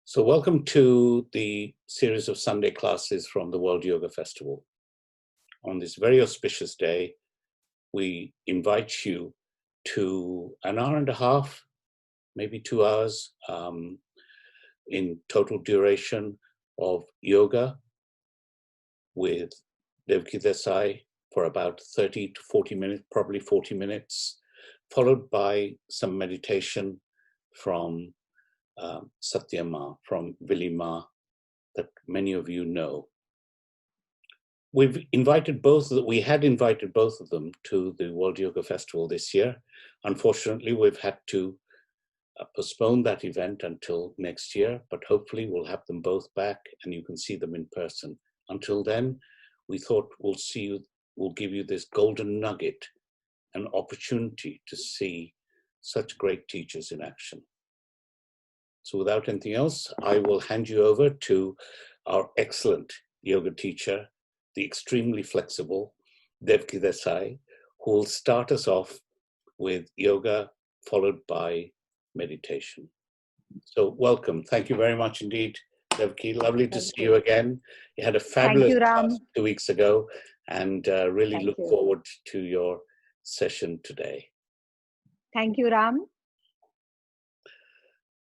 So welcome to the series of Sunday classes from the World Yoga Festival. On this very auspicious day, we invite you to an hour and a half, maybe 2 hours in total duration of yoga with Devki Desai for about 30 to 40 minutes, probably 40 minutes, followed by some meditation from Satya Ma, from Vili Ma, that many of you know. We had invited both of them to the World Yoga Festival this year. Unfortunately, we've had to postpone that event until next year, but hopefully we'll have them both back and you can see them in person. Until then, we thought we'll give you this golden nugget, an opportunity to see such great teachers in action. So without anything else, I will hand you over to our excellent yoga teacher, the extremely flexible Devki Desai, who will start us off with yoga, followed by meditation. So welcome. Thank you very much indeed, Devki. Lovely to see you again. You had a fabulous class 2 weeks ago, and really look forward to your session today. Thank you, Ram.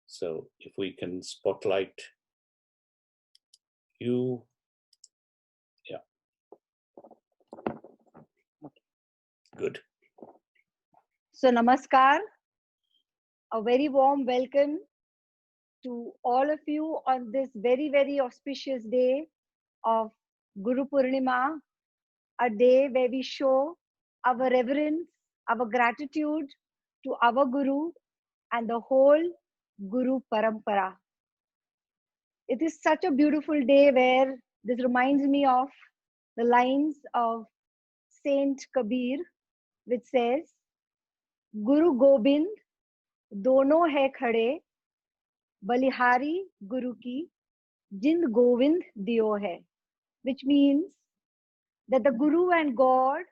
So if we can spotlight you. Yeah. Good. So Namaskar, a very warm welcome to all of you on this very, very auspicious day of Guru Purnima, a day where we show our reverence, our gratitude to our Guru and the whole Guru Parampara. It is such a beautiful day where this reminds me of the lines of Saint Kabir, which says, Guru Gobind dono hai khade, balihari Guru ki jind Govind diyo hai, which means that the Guru and God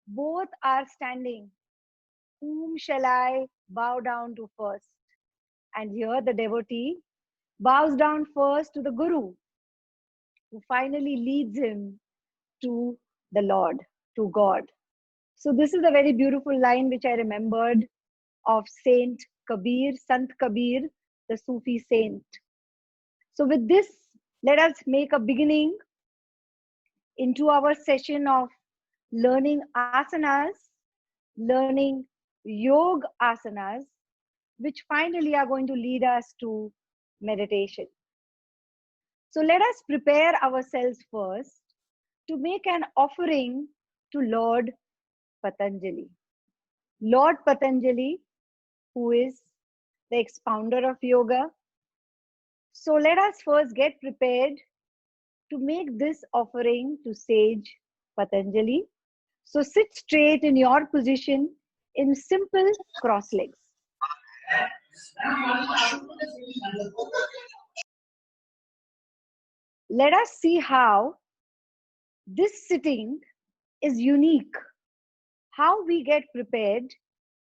both are standing. Whom shall I bow down to first? And here the devotee bows down first to the Guru, who finally leads him to the Lord, to God. So this is a very beautiful line which I remembered of Saint Kabir, Sant Kabir, the Sufi saint. So with this, let us make a beginning into our session of learning asanas, learning yoga asanas, which finally are going to lead us to meditation. So let us prepare ourselves first to make an offering to Lord Patanjali. Lord Patanjali, who is the expounder of yoga. So let us first get prepared to make this offering to sage Patanjali. So sit straight in your position in simple cross legs. Let us see how this sitting is unique, how we get prepared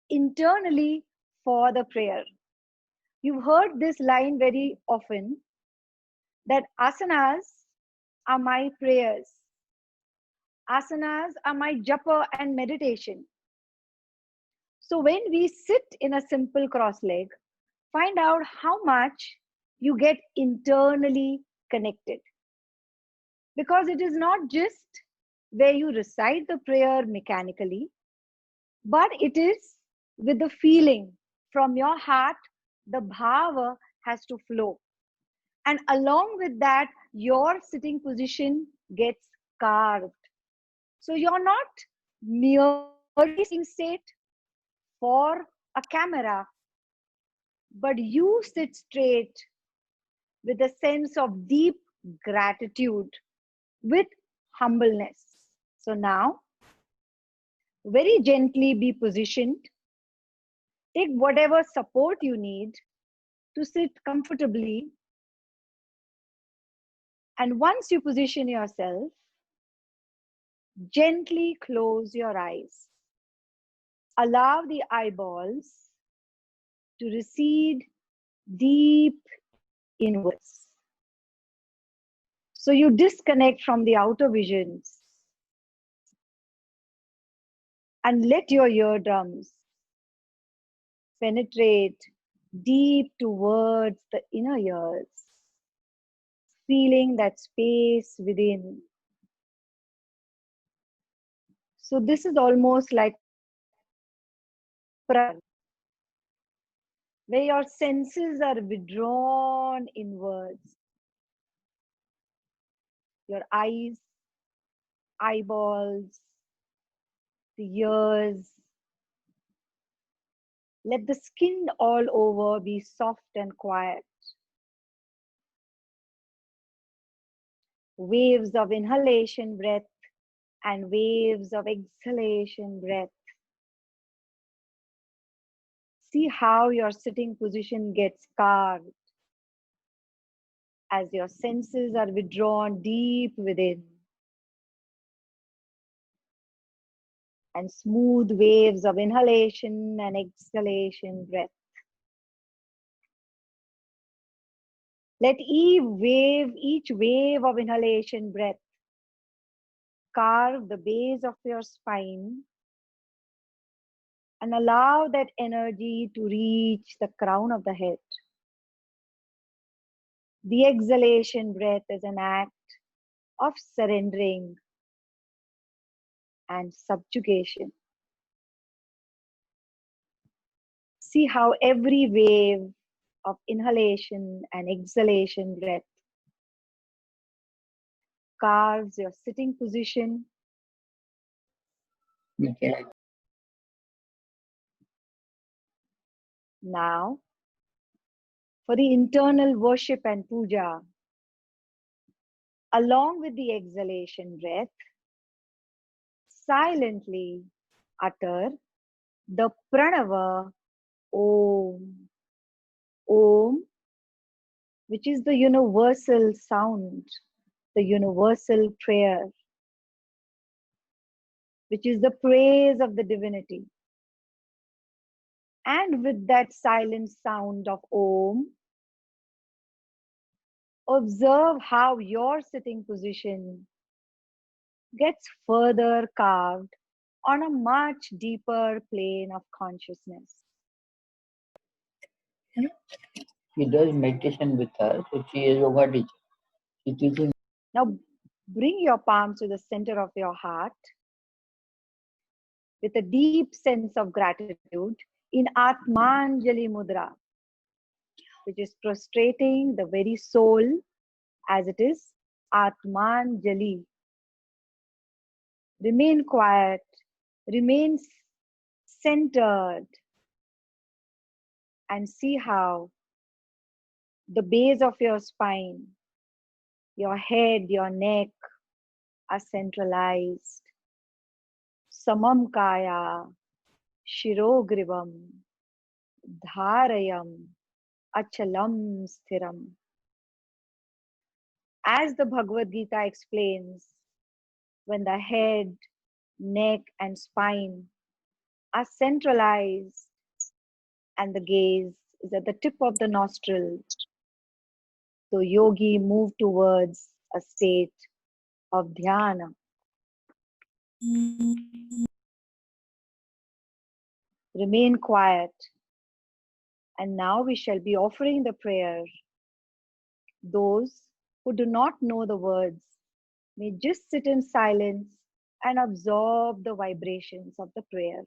internally for the prayer. You've heard this line very often, that asanas are my prayers. Asanas are my japa and meditation. So when we sit in a simple cross leg, find out how much you get internally connected. Because it is not just where you recite the prayer mechanically, but it is with the feeling from your heart, the bhava has to flow. And along with that, your sitting position gets carved. So you're not merely sitting straight for a camera, but you sit straight with a sense of deep gratitude, with humbleness. So now, very gently be positioned. Take whatever support you need to sit comfortably. And once you position yourself, gently close your eyes. Allow the eyeballs to recede deep inwards. So you disconnect from the outer visions and let your eardrums penetrate deep towards the inner ears, feeling that space within. So this is almost like prayer, where your senses are withdrawn inwards. Your eyes, eyeballs, the ears. Let the skin all over be soft and quiet. Waves of inhalation breath and waves of exhalation breath. See how your sitting position gets carved as your senses are withdrawn deep within. And smooth waves of inhalation and exhalation breath. Let each wave of inhalation breath carve the base of your spine and allow that energy to reach the crown of the head. The exhalation breath is an act of surrendering and subjugation. See how every wave of inhalation and exhalation breath carves your sitting position. Okay. Now, for the internal worship and puja, along with the exhalation breath, silently utter the pranava Om. Om, which is the universal sound, the universal prayer, which is the praise of the divinity. And with that silent sound of Om, observe how your sitting position gets further carved on a much deeper plane of consciousness. She does meditation with us, so she is yoga teacher. She teaches. Now bring your palms to the center of your heart with a deep sense of gratitude in Atmanjali Mudra, which is prostrating the very soul as it is Atmanjali. Remain quiet, remain centered, and see how the base of your spine, your head, your neck are centralized. Samam kaya, shirogrivam, dharayam, achalam sthiram. As the Bhagavad Gita explains, when the head, neck, and spine are centralized and the gaze is at the tip of the nostril, so yogi move towards a state of dhyana. Remain quiet. And now we shall be offering the prayer. Those who do not know the words may just sit in silence and absorb the vibrations of the prayer.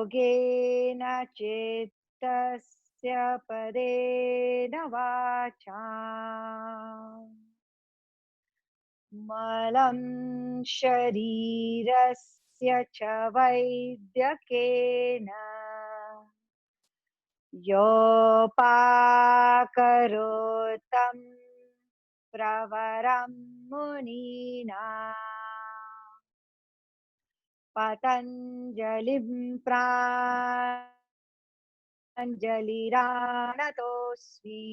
Yogena chittasya padena vacha malam sharirasya cha vaidyakena yopakarotam pravaram munina Patanjalim pranjaliranatosmi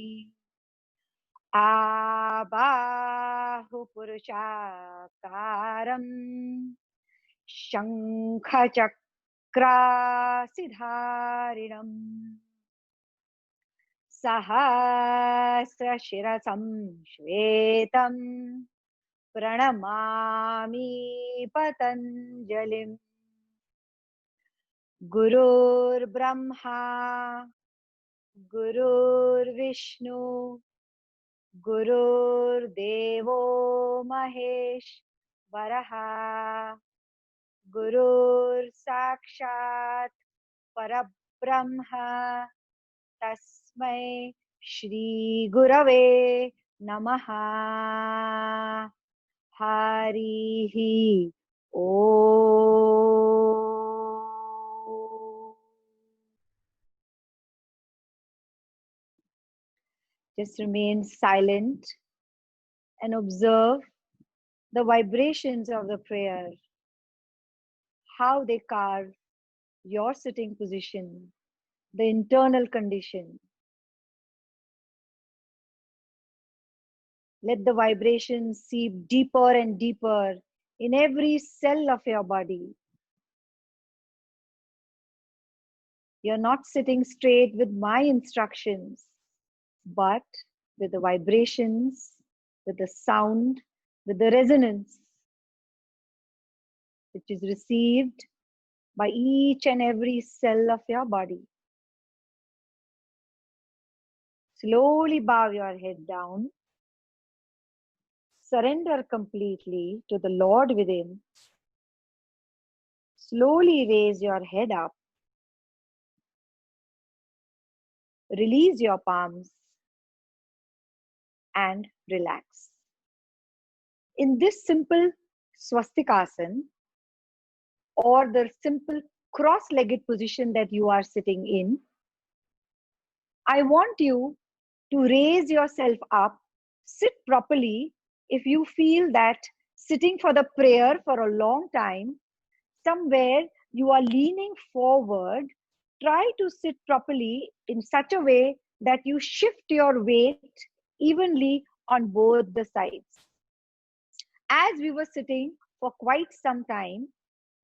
abahu purushakaram shankha chakra sidharinam sahasra shirasam shvetam pranamami patanjalim gurur brahma gurur vishnu gurur devo mahesh varaha gurur sakshat parabrahma tasmai shri gurave namaha harihi om. Just remain silent and observe the vibrations of the prayer, how they carve your sitting position, the internal condition. Let the vibrations seep deeper and deeper in every cell of your body. You're not sitting straight with my instructions, but with the vibrations, with the sound, with the resonance, which is received by each and every cell of your body. Slowly bow your head down. Surrender completely to the Lord within. Slowly raise your head up. Release your palms and relax. In this simple swastikasana, or the simple cross-legged position that you are sitting in, I want you to raise yourself up, sit properly. If you feel that sitting for the prayer for a long time, somewhere you are leaning forward, try to sit properly in such a way that you shift your weight evenly on both the sides. As we were sitting for quite some time,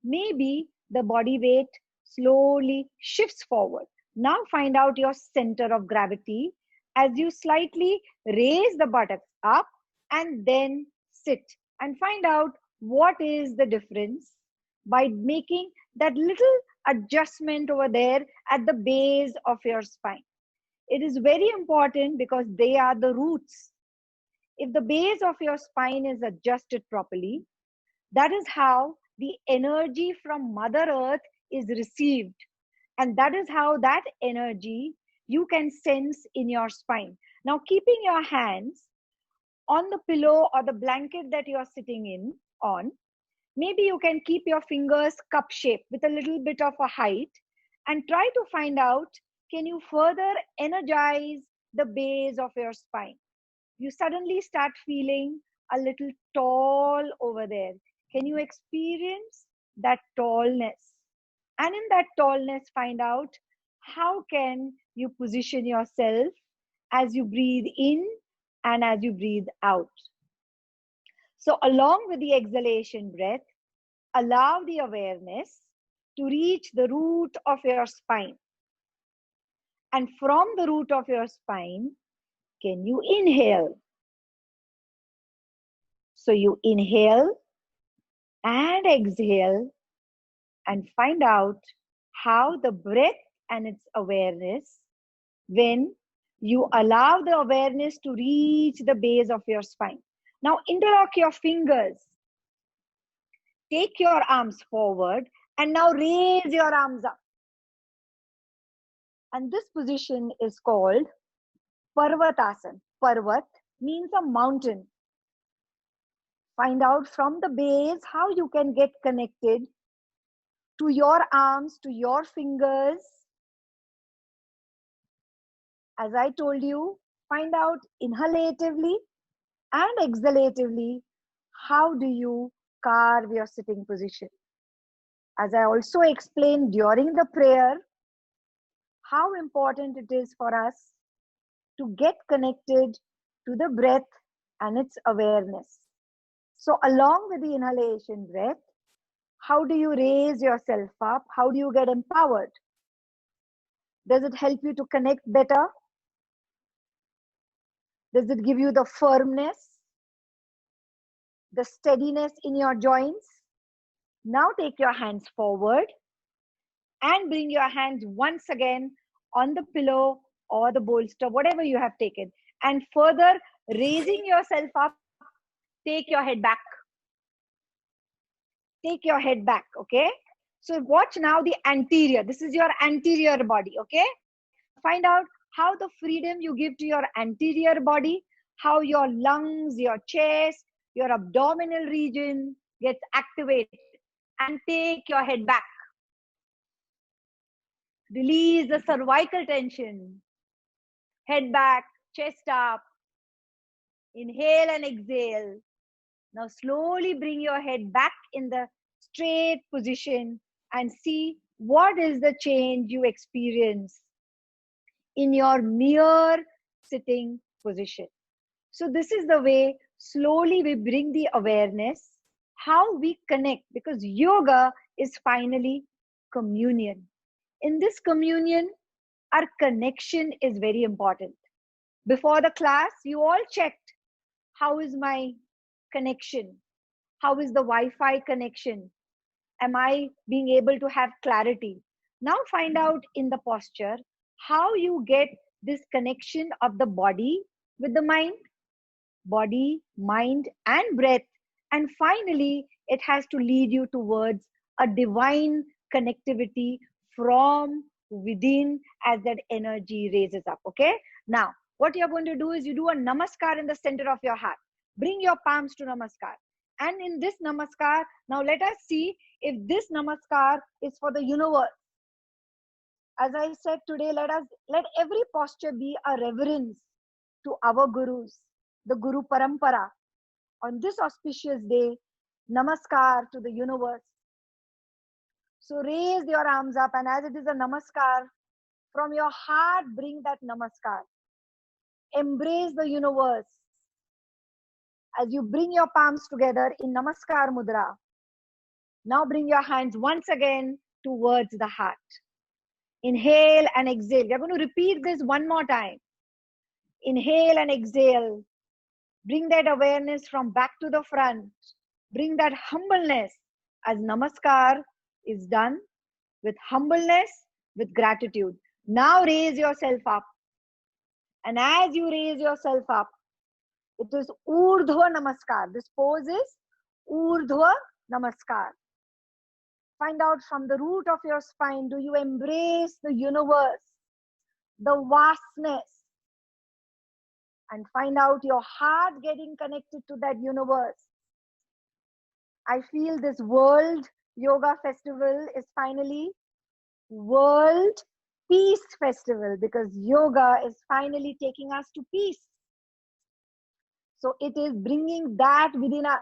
maybe the body weight slowly shifts forward. Now find out your center of gravity as you slightly raise the buttocks up and then sit, and find out what is the difference by making that little adjustment over there at the base of your spine. It is very important because they are the roots. If the base of your spine is adjusted properly, that is how the energy from Mother Earth is received. And that is how that energy you can sense in your spine. Now, keeping your hands on the pillow or the blanket that you are sitting on, maybe you can keep your fingers cup shape with a little bit of a height and try to find out, can you further energize the base of your spine? You suddenly start feeling a little tall over there. Can you experience that tallness? And in that tallness, find out how can you position yourself as you breathe in and as you breathe out. So along with the exhalation breath, allow the awareness to reach the root of your spine. And from the root of your spine, can you inhale? So you inhale and exhale and find out how the breath and its awareness, when you allow the awareness to reach the base of your spine. Now interlock your fingers. Take your arms forward and now raise your arms up. And this position is called Parvatasana. Parvat means a mountain. Find out from the base how you can get connected to your arms, to your fingers. As I told you, find out inhalatively and exhalatively how do you carve your sitting position. As I also explained during the prayer, how important it is for us to get connected to the breath and its awareness. So along with the inhalation breath, how do you raise yourself up? How do you get empowered? Does it help you to connect better? Does it give you the firmness, the steadiness in your joints? Now take your hands forward and bring your hands once again on the pillow or the bolster, whatever you have taken. And further raising yourself up, take your head back. Take your head back, okay? So watch now the anterior. This is your anterior body, okay? Find out how the freedom you give to your anterior body, how your lungs, your chest, your abdominal region gets activated. And take your head back. Release the cervical tension. Head back, chest up. Inhale and exhale. Now slowly bring your head back in the straight position and see what is the change you experience in your mere sitting position. So this is the way slowly we bring the awareness, how we connect, because yoga is finally communion. In this communion, our connection is very important. Before the class, you all checked, how is my connection? How is the Wi-Fi connection? Am I being able to have clarity? Now find out in the posture, how you get this connection of the body with the mind, body, mind, and breath. And finally, it has to lead you towards a divine connectivity from within as that energy raises up. Okay? Now, what you're going to do is you do a namaskar in the center of your heart. Bring your palms to namaskar. And in this namaskar, now let us see if this namaskar is for the universe. As I said today, let every posture be a reverence to our gurus, the Guru Parampara. On this auspicious day, namaskar to the universe. So raise your arms up, and as it is a namaskar, from your heart bring that namaskar. Embrace the universe. As you bring your palms together in namaskar mudra, now bring your hands once again towards the heart. Inhale and exhale. We are going to repeat this one more time. Inhale and exhale. Bring that awareness from back to the front. Bring that humbleness as namaskar is done with humbleness, with gratitude. Now raise yourself up. And as you raise yourself up, it is Urdhva Namaskar. This pose is Urdhva Namaskar. Find out from the root of your spine, do you embrace the universe, the vastness? And find out your heart getting connected to that universe. I feel this World Yoga Festival is finally World Peace Festival, because yoga is finally taking us to peace. So it is bringing that within us.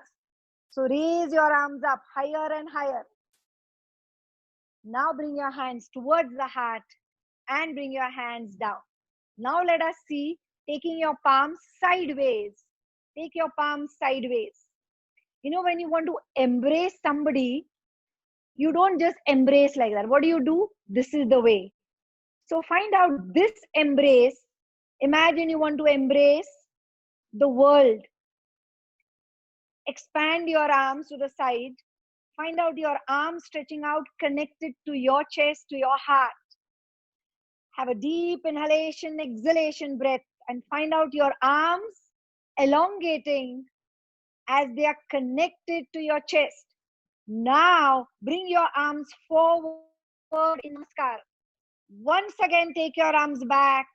So raise your arms up higher and higher. Now bring your hands towards the heart and bring your hands down. Now let us see taking your palms sideways. Take your palms sideways. You know, when you want to embrace somebody, you don't just embrace like that. What do? This is the way. So find out this embrace. Imagine you want to embrace the world. Expand your arms to the side. Find out your arms stretching out, connected to your chest, to your heart. Have a deep inhalation, exhalation breath, and find out your arms elongating as they are connected to your chest. Now bring your arms forward in namaskar. Once again, take your arms back.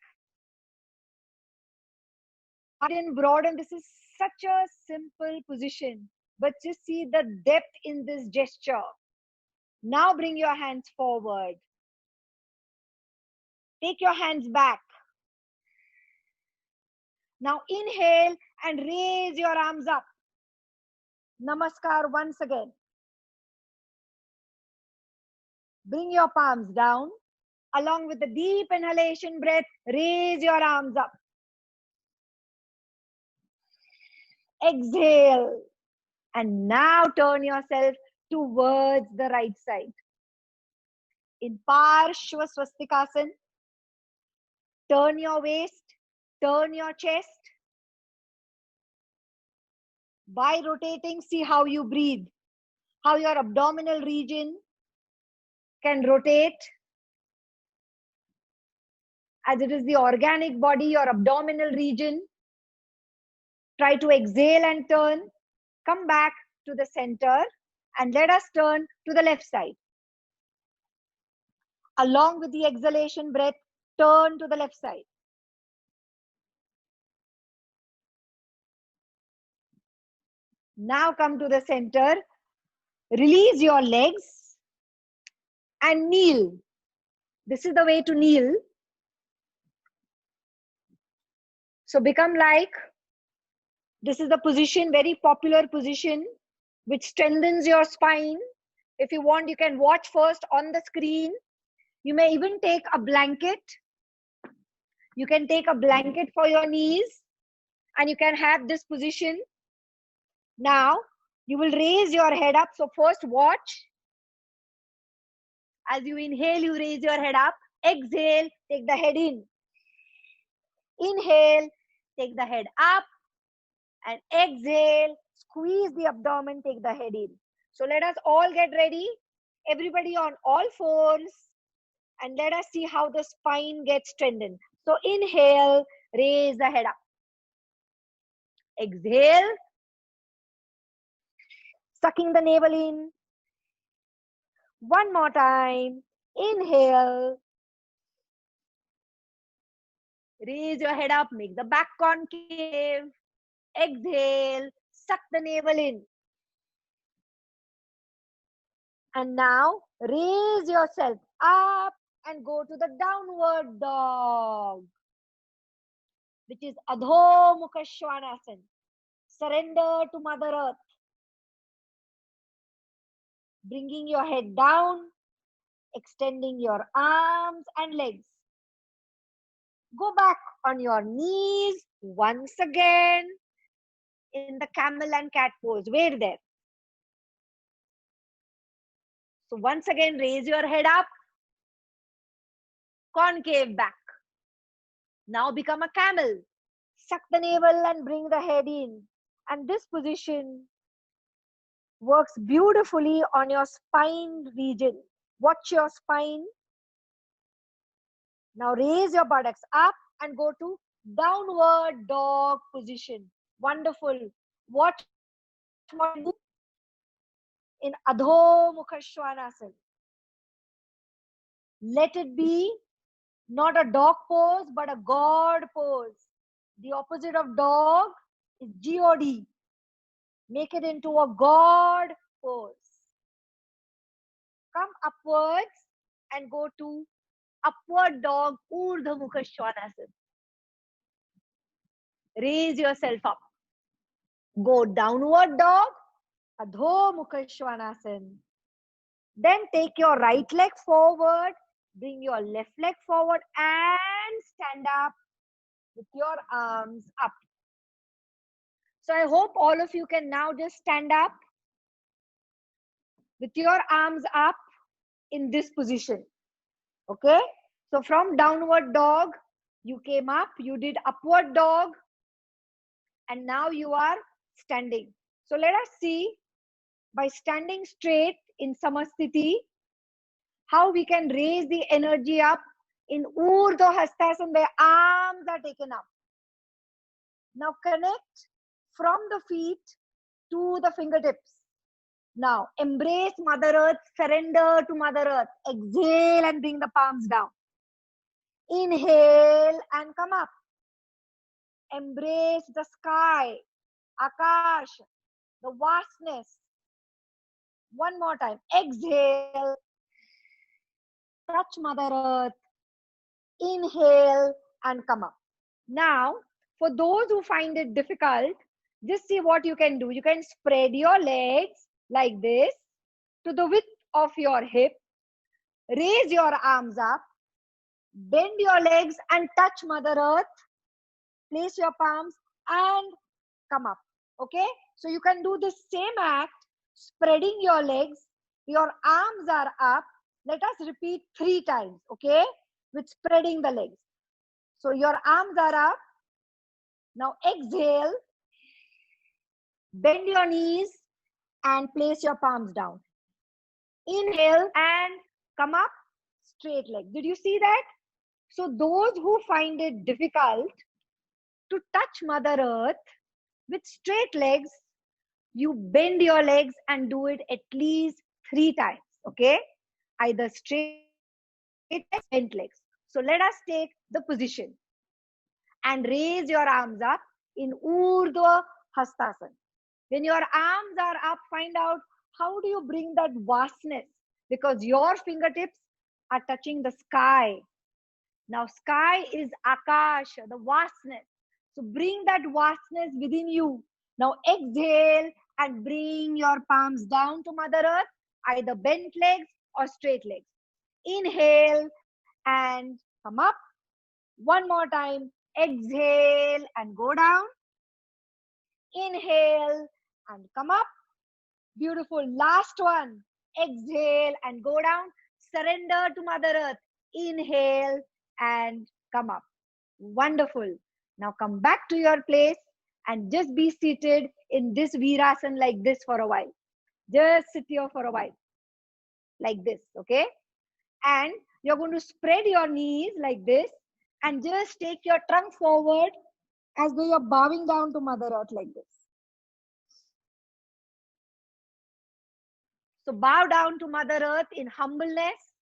Broaden. This is such a simple position. but just see the depth in this gesture. Now bring your hands forward. Take your hands back. Now inhale and raise your arms up. Namaskar once again. Bring your palms down. Along with the deep inhalation breath, raise your arms up. Exhale. And now turn yourself towards the right side. In Parshva Swastikasana, turn your waist, turn your chest. By rotating, see how you breathe, how your abdominal region can rotate. As it is the organic body, your abdominal region. Try to exhale and turn. Come back to the center and let us turn to the left side. Along with the exhalation breath, turn to the left side. Now come to the center. Release your legs and kneel. This is the way to kneel. So become like, this is the position, very popular position, which strengthens your spine. If you want, you can watch first on the screen. You may even take a blanket. You can take a blanket for your knees and you can have this position. Now, you will raise your head up. So first watch. As you inhale, you raise your head up. Exhale, take the head in. Inhale, take the head up. And exhale, squeeze the abdomen, take the head in. So let us all get ready. Everybody on all fours. And let us see how the spine gets strengthened. So inhale, raise the head up. Exhale, sucking the navel in. One more time. Inhale. Raise your head up, make the back concave. Exhale, suck the navel in. And now raise yourself up and go to the downward dog, which is Adho Mukha Svanasana. Surrender to Mother Earth. Bringing your head down, extending your arms and legs. Go back on your knees once again in the camel and cat pose. Wait there. So once again, raise your head up, concave back. Now become a camel. Suck the navel and bring the head in. And this position works beautifully on your spine region. Watch your spine. Now raise your buttocks up and go to downward dog position. Wonderful. Watch what you do in Adho Mukha Svanasana. Let it be not a dog pose, but a God pose. The opposite of dog is God. Make it into a God pose. Come upwards and go to upward dog, Urdhva Mukha Svanasana. Raise yourself up. Go downward dog, Adho Mukha Svanasana. Then take your right leg forward, bring your left leg forward and stand up with your arms up. So I hope all of you can now just stand up with your arms up in this position. Okay? So from downward dog, you came up, you did upward dog, and now you are standing. So let us see, by standing straight in Samasthiti, how we can raise the energy up in Urdhva Hastasana, where arms are taken up. Now connect from the feet to the fingertips. Now embrace Mother Earth, surrender to Mother Earth. Exhale and bring the palms down. Inhale and come up. Embrace the sky, Akash. the vastness. One more time. Exhale. Touch Mother Earth. Inhale and come up. Now, for those who find it difficult, just see what you can do. You can spread your legs like this to the width of your hip. Raise your arms up. Bend your legs and touch Mother Earth. Place your palms and come up. Okay? So you can do the same act, spreading your legs. Your arms are up. Let us repeat 3 times. Okay? With spreading the legs. So your arms are up. Now exhale. Bend your knees and place your palms down. Inhale and come up. Straight leg. Did you see that? So those who find it difficult to touch Mother Earth with straight legs, you bend your legs and do it at least 3 times. Okay? Either straight legs, bent legs. So let us take the position and raise your arms up in Urdhva Hastasana. When your arms are up, find out how do you bring that vastness, because your fingertips are touching the sky. Now sky is Akash, the vastness. So bring that vastness within you. Now exhale and bring your palms down to Mother Earth, either bent legs or straight legs. Inhale and come up. One more time. Exhale and go down. Inhale and come up. Beautiful. Last one. Exhale and go down. Surrender to Mother Earth. Inhale and come up. Wonderful. Now come back to your place and just be seated in this Virasana like this for a while. Just sit here for a while. Like this. Okay? And you're going to spread your knees like this and just take your trunk forward as though you're bowing down to Mother Earth like this. So bow down to Mother Earth in humbleness.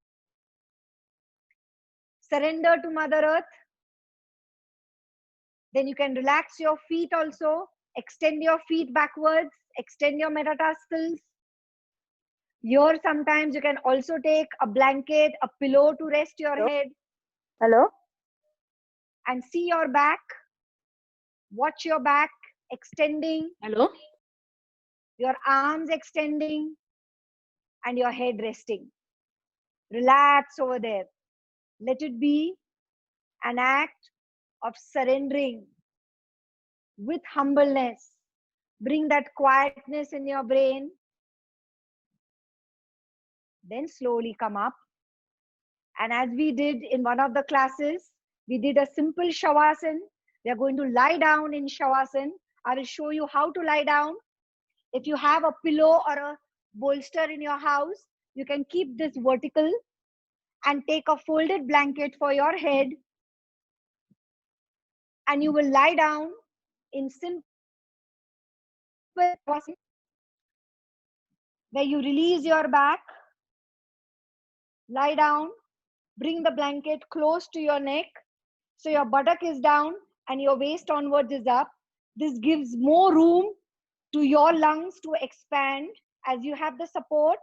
Surrender to Mother Earth. Then you can relax your feet also. Extend your feet backwards. Extend your metatarsals. Here sometimes you can also take a blanket, a pillow to rest your head. Hello? And see your back. Watch your back extending. Hello? Your arms extending. And your head resting. Relax over there. Let it be an act of surrendering with humbleness. Bring that quietness in your brain. Then slowly come up. And as we did in one of the classes, we did a simple Shavasana. We are going to lie down in Shavasana. I will show you how to lie down. If you have a pillow or a bolster in your house, you can keep this vertical and take a folded blanket for your head. And you will lie down in simple Shavasana, where you release your back. Lie down. Bring the blanket close to your neck. So your buttock is down and your waist onwards is up. This gives more room to your lungs to expand as you have the support.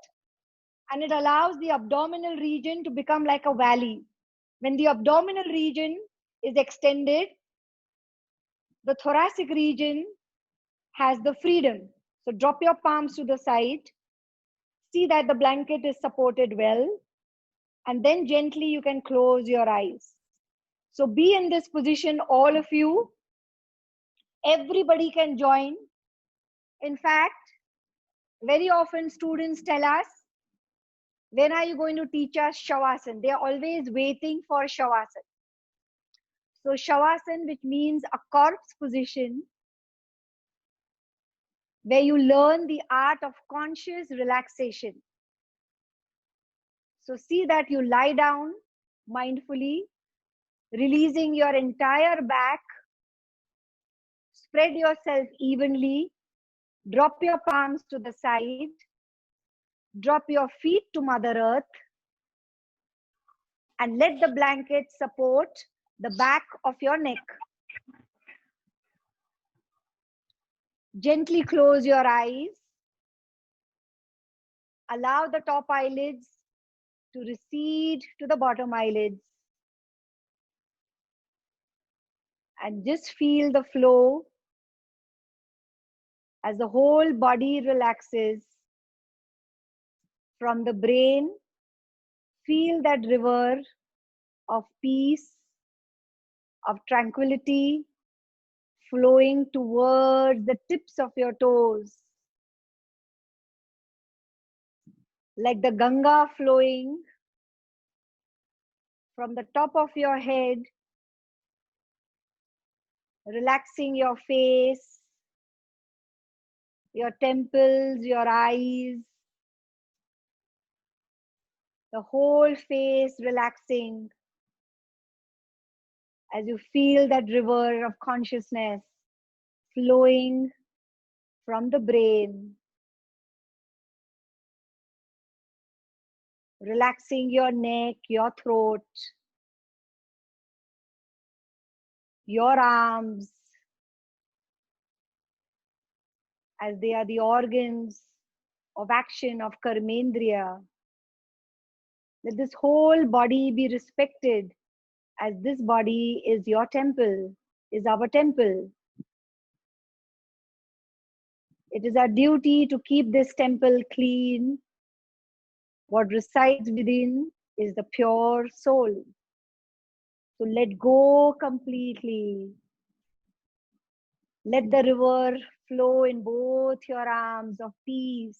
And it allows the abdominal region to become like a valley. When the abdominal region is extended, the thoracic region has the freedom. So drop your palms to the side. See that the blanket is supported well. And then gently you can close your eyes. So be in this position, all of you. Everybody can join. In fact, very often students tell us, when are you going to teach us Shavasana? They are always waiting for Shavasana. So Shavasana, which means a corpse position, where you learn the art of conscious relaxation. So see that you lie down mindfully, releasing your entire back. Spread yourself evenly. Drop your palms to the side. Drop your feet to Mother Earth. And let the blanket support the back of your neck. Gently close your eyes. Allow the top eyelids to recede to the bottom eyelids. And just feel the flow as the whole body relaxes. From the brain, feel that river of peace, of tranquility, flowing towards the tips of your toes. Like the Ganga flowing from the top of your head, relaxing your face, your temples, your eyes, the whole face relaxing as you feel that river of consciousness flowing from the brain, relaxing your neck, your throat, your arms, as they are the organs of action of Karmendriya. Let this whole body be respected, as this body is your temple, is our temple. It is our duty to keep this temple clean. What resides within is the pure soul. So let go completely. Let the river flow in both your arms of peace.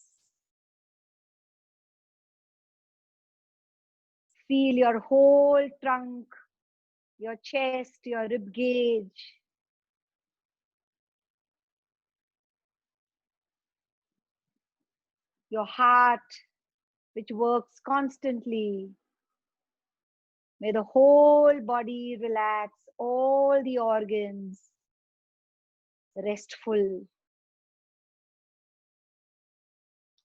Feel your whole trunk, your chest, your rib cage. Your heart, which works constantly. May the whole body relax, all the organs restful.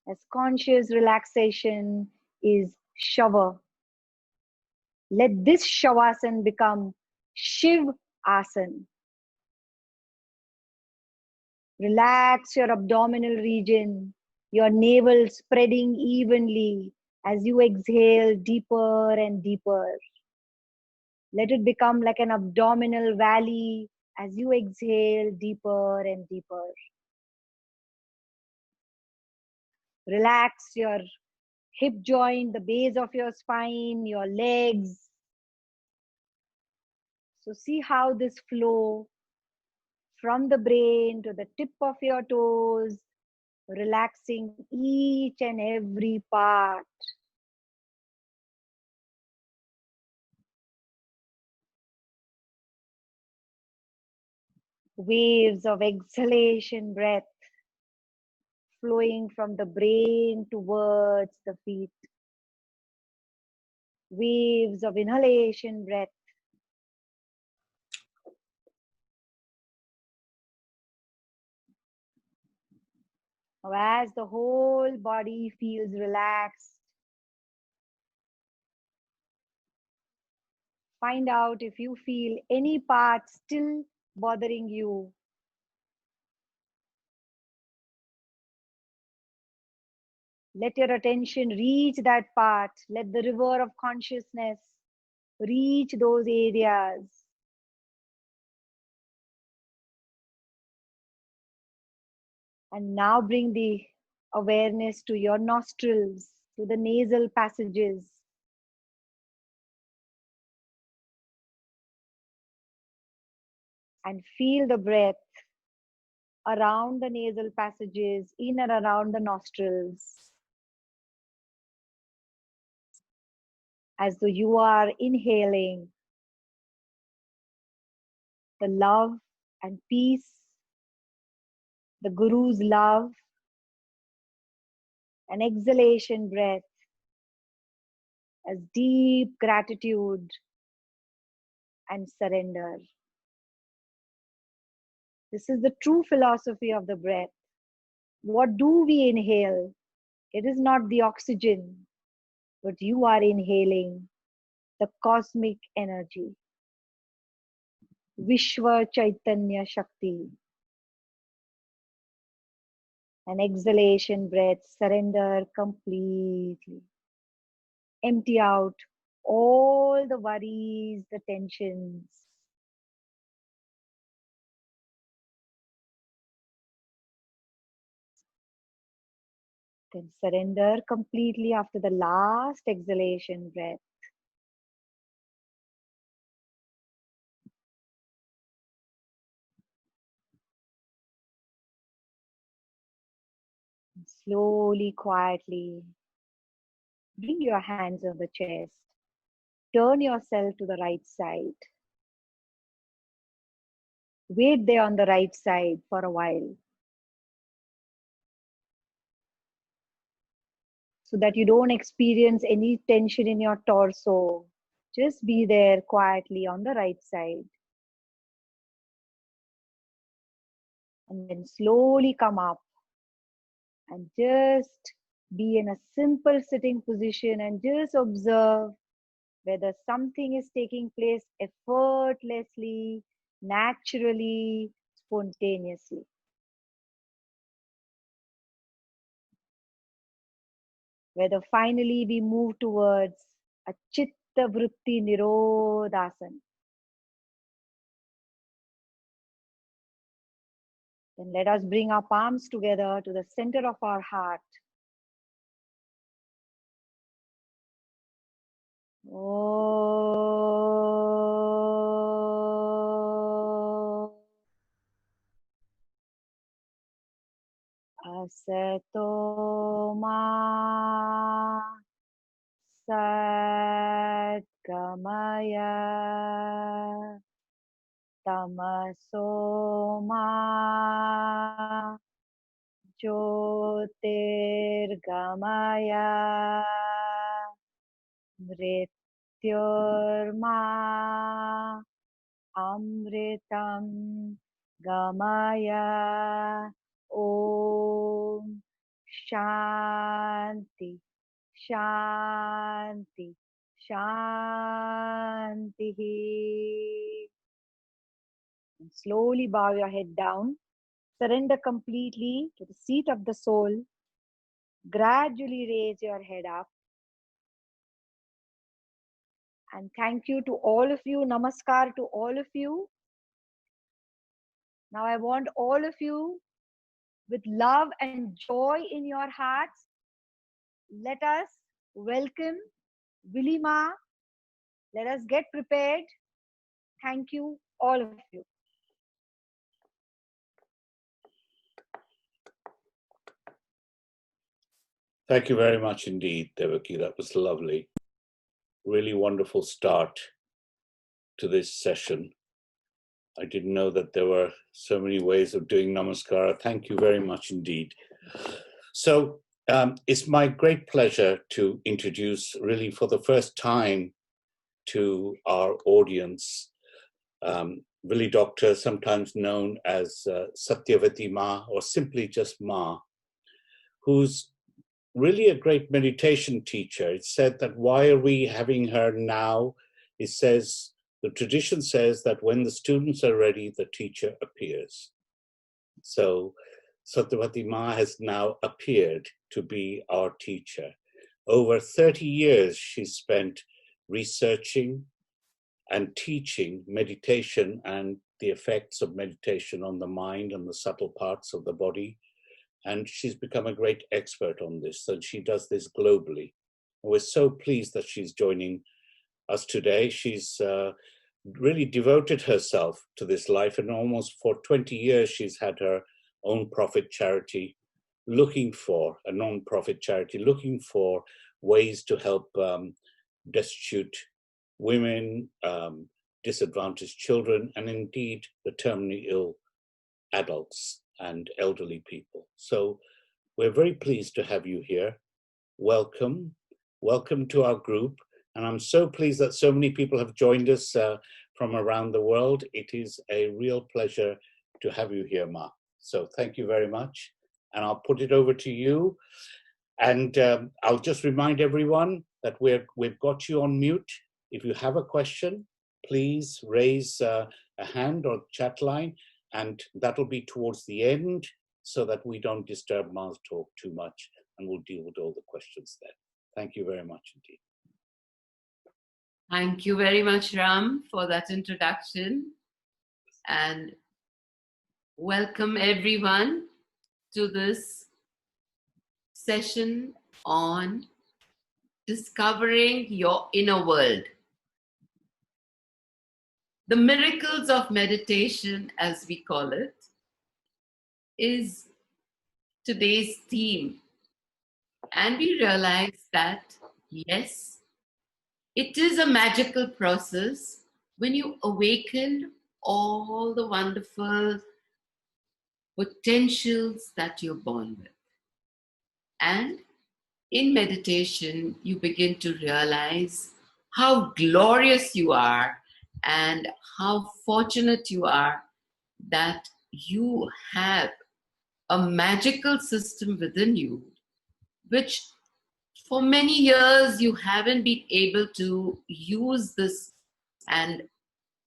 As conscious relaxation is Shava. Let this Shavasana become Shiv Asana. Relax your abdominal region, your navel spreading evenly as you exhale deeper and deeper. Let it become like an abdominal valley as you exhale deeper and deeper. Relax your hip joint, the base of your spine, your legs. So see how this flow from the brain to the tip of your toes, relaxing each and every part. Waves of exhalation breath flowing from the brain towards the feet. Waves of inhalation breath. Now, as the whole body feels relaxed, find out if you feel any part still bothering you. Let your attention reach that part. Let the river of consciousness reach those areas. And now bring the awareness to your nostrils, to the nasal passages. And feel the breath around the nasal passages, in and around the nostrils. As though you are inhaling the love and peace, the Guru's love, and exhalation breath as deep gratitude and surrender. This is the true philosophy of the breath. What do we inhale? It is not the oxygen, but you are inhaling the cosmic energy. Vishwa Chaitanya Shakti. And exhalation breath, surrender completely. Empty out all the worries, the tensions. Then surrender completely after the last exhalation breath. And slowly, quietly, bring your hands on the chest. Turn yourself to the right side. Wait there on the right side for a while, so that you don't experience any tension in your torso. Just be there quietly on the right side. And then slowly come up and just be in a simple sitting position and just observe whether something is taking place effortlessly, naturally, spontaneously. Whether finally we move towards a chitta vritti nirodhasana. Then let us bring our palms together to the center of our heart. Om Asato Ma Satgamaya Tamaso Ma Jyotirgamaya Mrityurma Amritam Gamaya. Om Shanti Shanti Shanti. And slowly bow your head down. Surrender completely to the seat of the soul. Gradually raise your head up. And thank you to all of you. Namaskar to all of you. Now I want all of you, with love and joy in your hearts, let us welcome Vilima. Let us get prepared. Thank you, all of you. Thank you very much indeed, Devaki. That was lovely. Really wonderful start to this session. I didn't know that there were so many ways of doing Namaskar. Thank you very much indeed. So it's my great pleasure to introduce, really for the first time to our audience, Willie Doctor, sometimes known as Satyavati Ma, or simply just Ma, who's really a great meditation teacher. It's said that why are we having her now? It says, the tradition says that when the students are ready, the teacher appears. So Satyavati Ma has now appeared to be our teacher. Over 30 years, she's spent researching and teaching meditation and the effects of meditation on the mind and the subtle parts of the body. And she's become a great expert on this, and she does this globally. And we're so pleased that she's joining us today. She's really devoted herself to this life, and almost for 20 years she's had her own profit charity, looking for a non-profit charity, looking for ways to help destitute women, disadvantaged children, and indeed the terminally ill adults and elderly people. So we're very pleased to have you here. Welcome. Welcome to our group. And I'm so pleased that so many people have joined us from around the world. It is a real pleasure to have you here, Ma. So thank you very much. And I'll put it over to you. And I'll just remind everyone that we've got you on mute. If you have a question, please raise a hand or chat line, and that'll be towards the end so that we don't disturb Ma's talk too much, and we'll deal with all the questions there. Thank you very much indeed. Thank you very much, Ram, for that introduction. And welcome everyone to this session on discovering your inner world. The miracles of meditation, as we call it, is today's theme. And we realize that, yes, it is a magical process when you awaken all the wonderful potentials that you're born with. And in meditation, you begin to realize how glorious you are and how fortunate you are that you have a magical system within you, which for many years you haven't been able to use this and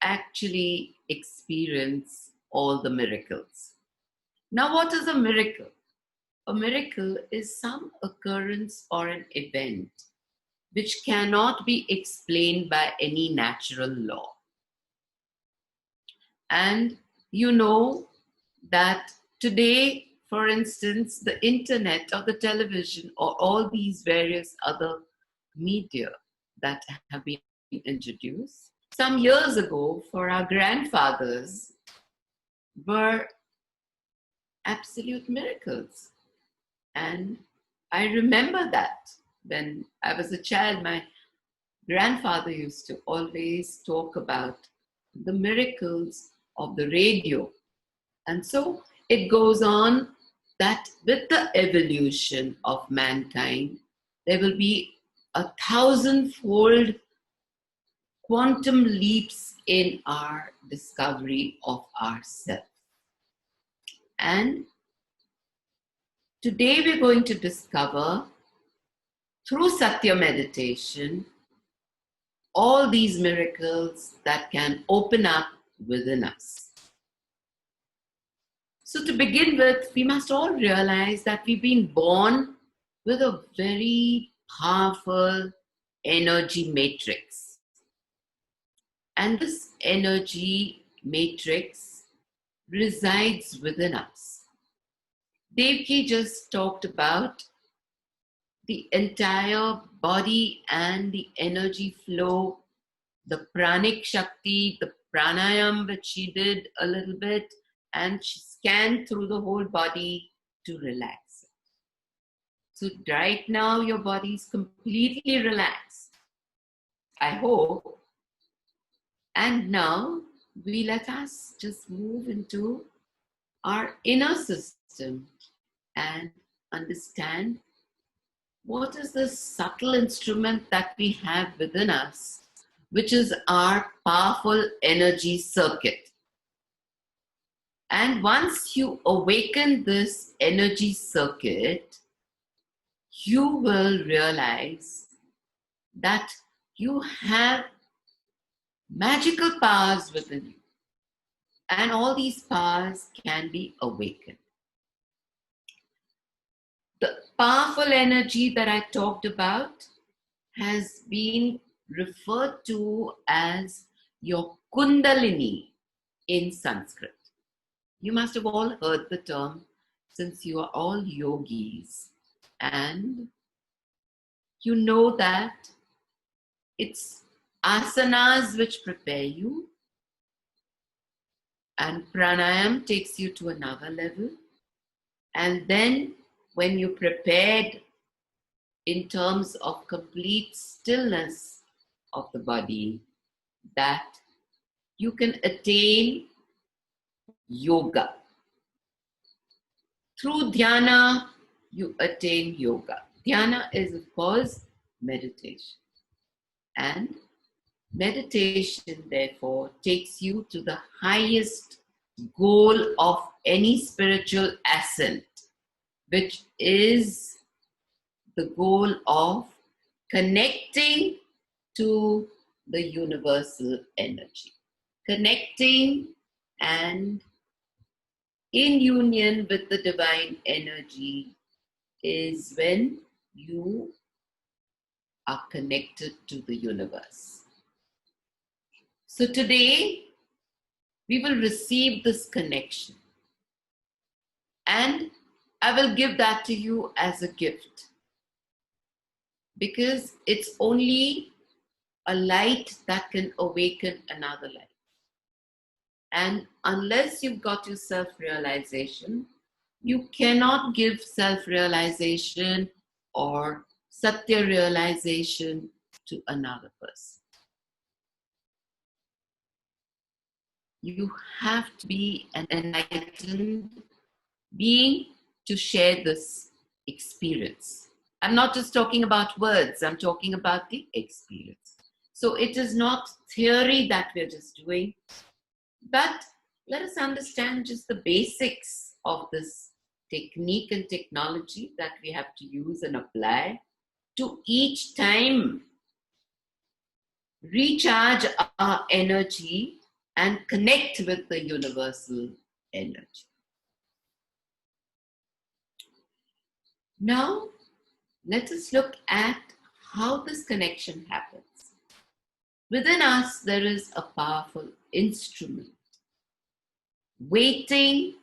actually experience all the miracles. Now, what is a miracle? A miracle is some occurrence or an event which cannot be explained by any natural law. And you know that today, for instance, the internet or the television or all these various other media that have been introduced some years ago for our grandfathers were absolute miracles. And I remember that when I was a child, my grandfather used to always talk about the miracles of the radio. And so it goes on that with the evolution of mankind, there will be 1,000-fold quantum leaps in our discovery of ourselves. And today we're going to discover, through Satya meditation, all these miracles that can open up within us. So to begin with, we must all realize that we've been born with a very powerful energy matrix. And this energy matrix resides within us. Devki just talked about the entire body and the energy flow, the pranic shakti, the pranayam which she did a little bit, and she scanned through the whole body to relax. So right now your body is completely relaxed, I hope. And now let us just move into our inner system and understand what is this subtle instrument that we have within us, which is our powerful energy circuit. And once you awaken this energy circuit, you will realize that you have magical powers within you. And all these powers can be awakened. The powerful energy that I talked about has been referred to as your Kundalini in Sanskrit. You must have all heard the term since you are all yogis. And you know that it's asanas which prepare you, and pranayam takes you to another level. And then when you're prepared in terms of complete stillness of the body, that you can attain yoga. Through dhyana, you attain yoga. Dhyana is, of course, meditation. And meditation, therefore, takes you to the highest goal of any spiritual ascent, which is the goal of connecting to the universal energy. Connecting and in union with the divine energy is when you are connected to the universe. So today, we will receive this connection. And I will give that to you as a gift. Because it's only a light that can awaken another light. And unless you've got your self-realization, you cannot give self-realization or Satya realization to another person. You have to be an enlightened being to share this experience. I'm not just talking about words, I'm talking about the experience. So it is not theory that we're just doing, but let us understand just the basics of this technique and technology that we have to use and apply to each time recharge our energy and connect with the universal energy. Now, let us look at how this connection happens. Within us, there is a powerful instrument waiting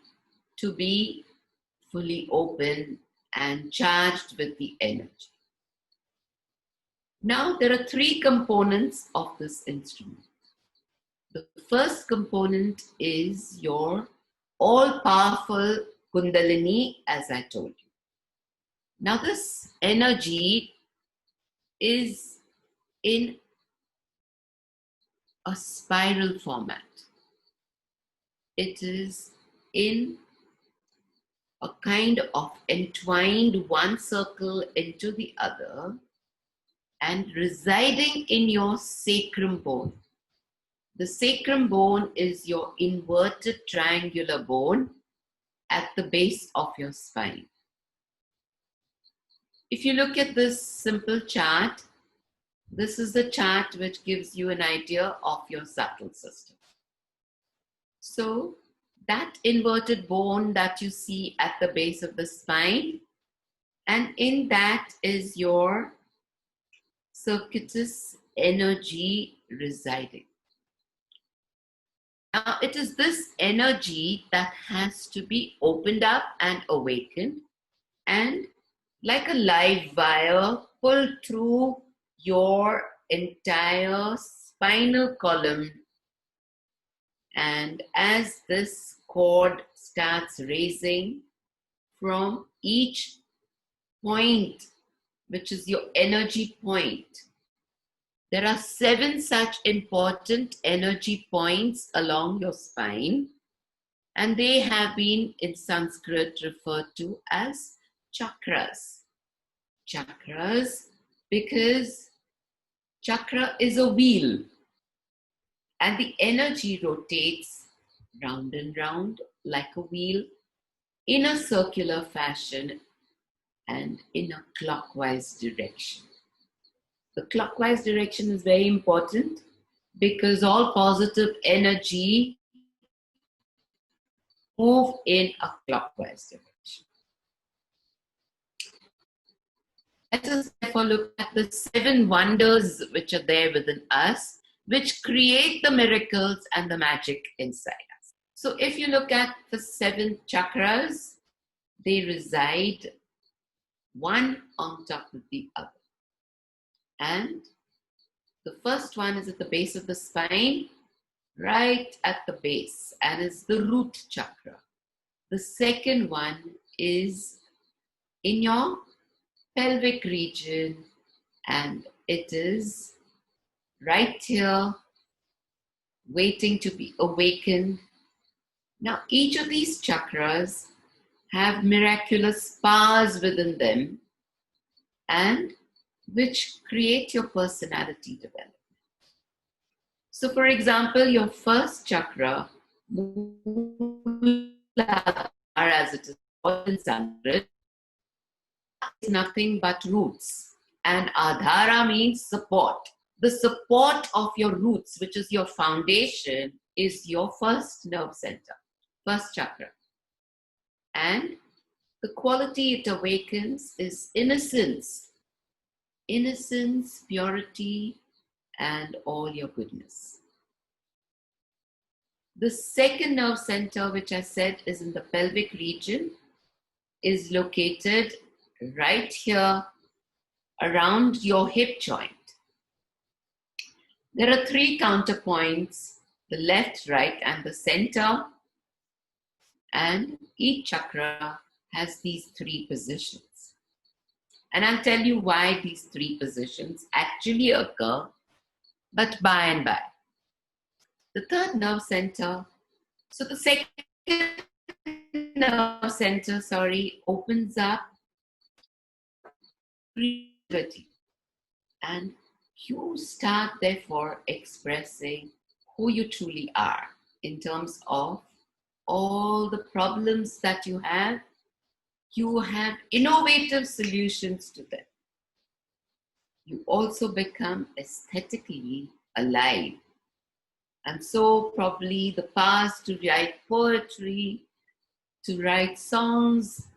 to be fully open and charged with the energy. Now, there are three components of this instrument. The first component is your all-powerful Kundalini, as I told you. Now, this energy is in a spiral format. It is in a kind of entwined one circle into the other and residing in your sacrum bone. The sacrum bone is your inverted triangular bone at the base of your spine. If you look at this simple chart, this is the chart which gives you an idea of your subtle system. So that inverted bone that you see at the base of the spine, and in that is your circuitous energy residing. Now, it is this energy that has to be opened up and awakened, and like a live wire, pulled through your entire spinal column. And as this cord starts raising from each point, which is your energy point, there are 7 such important energy points along your spine, and they have been in Sanskrit referred to as chakras. Chakras because chakra is a wheel and the energy rotates round and round like a wheel in a circular fashion and in a clockwise direction. The clockwise direction is very important because all positive energy move in a clockwise direction. Let us therefore look at the 7 wonders which are there within us, which create the miracles and the magic inside us. So if you look at the 7 chakras, they reside one on top of the other. And the first one is at the base of the spine, right at the base, and is the root chakra. The second one is in your pelvic region, and it is right here, waiting to be awakened. Now, each of these chakras have miraculous powers within them, and which create your personality development. So, for example, your first chakra, as it is called in Sanskrit, is nothing but roots. And adhara means support. The support of your roots, which is your foundation, is your first nerve center, first chakra. And the quality it awakens is innocence. Innocence, purity, and all your goodness. The second nerve center, which I said is in the pelvic region, is located right here around your hip joint. There are 3 counterpoints, the left, right, and the center. And each chakra has these 3 positions. And I'll tell you why these 3 positions actually occur, but by and by. The third nerve center, so the second nerve center, opens up creativity. And you start, therefore, expressing who you truly are in terms of all the problems that you have innovative solutions to them. You also become aesthetically alive. And so probably the past to write poetry, to write songs,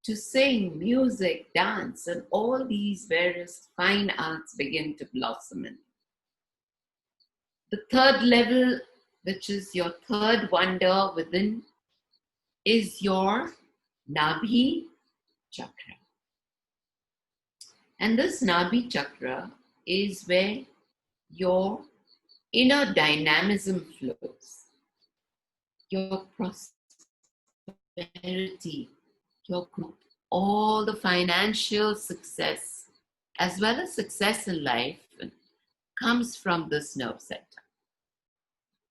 to sing, music, dance, and all these various fine arts begin to blossom in. The third level, which is your third wonder within, is your Nabhi Chakra. And this Nabhi Chakra is where your inner dynamism flows, your prosperity, your growth, all the financial success, as well as success in life, comes from this nerve center.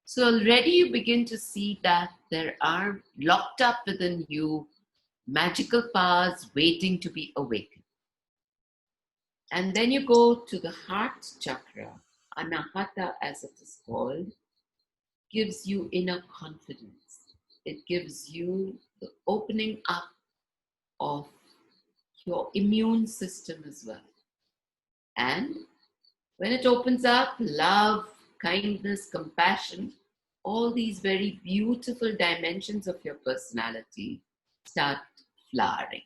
So already you begin to see that there are locked up within you magical powers waiting to be awakened. And then you go to the heart chakra, Anahata as it is called, gives you inner confidence. It gives you the opening up of your immune system as well. And when it opens up, love, kindness, compassion, all these very beautiful dimensions of your personality start flowering.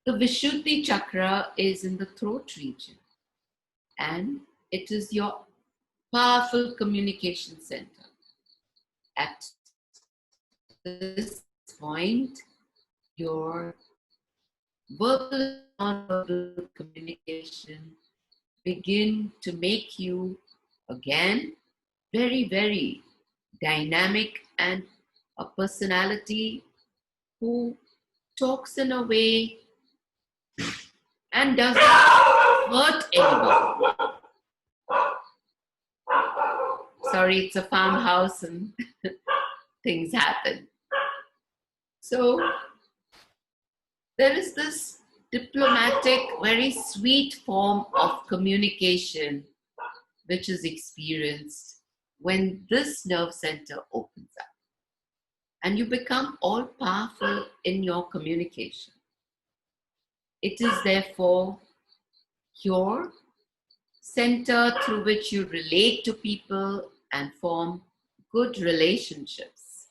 The Vishuddhi Chakra is in the throat region, and it is your powerful communication center. At this point, your verbal and non-verbal communication begin to make you, again, very, very dynamic and a personality who talks in a way and doesn't hurt anyone. Sorry, it's a farmhouse and things happen. So there is this diplomatic, very sweet form of communication which is experienced when this nerve center opens up. And you become all powerful in your communication. It is therefore your center through which you relate to people and form good relationships.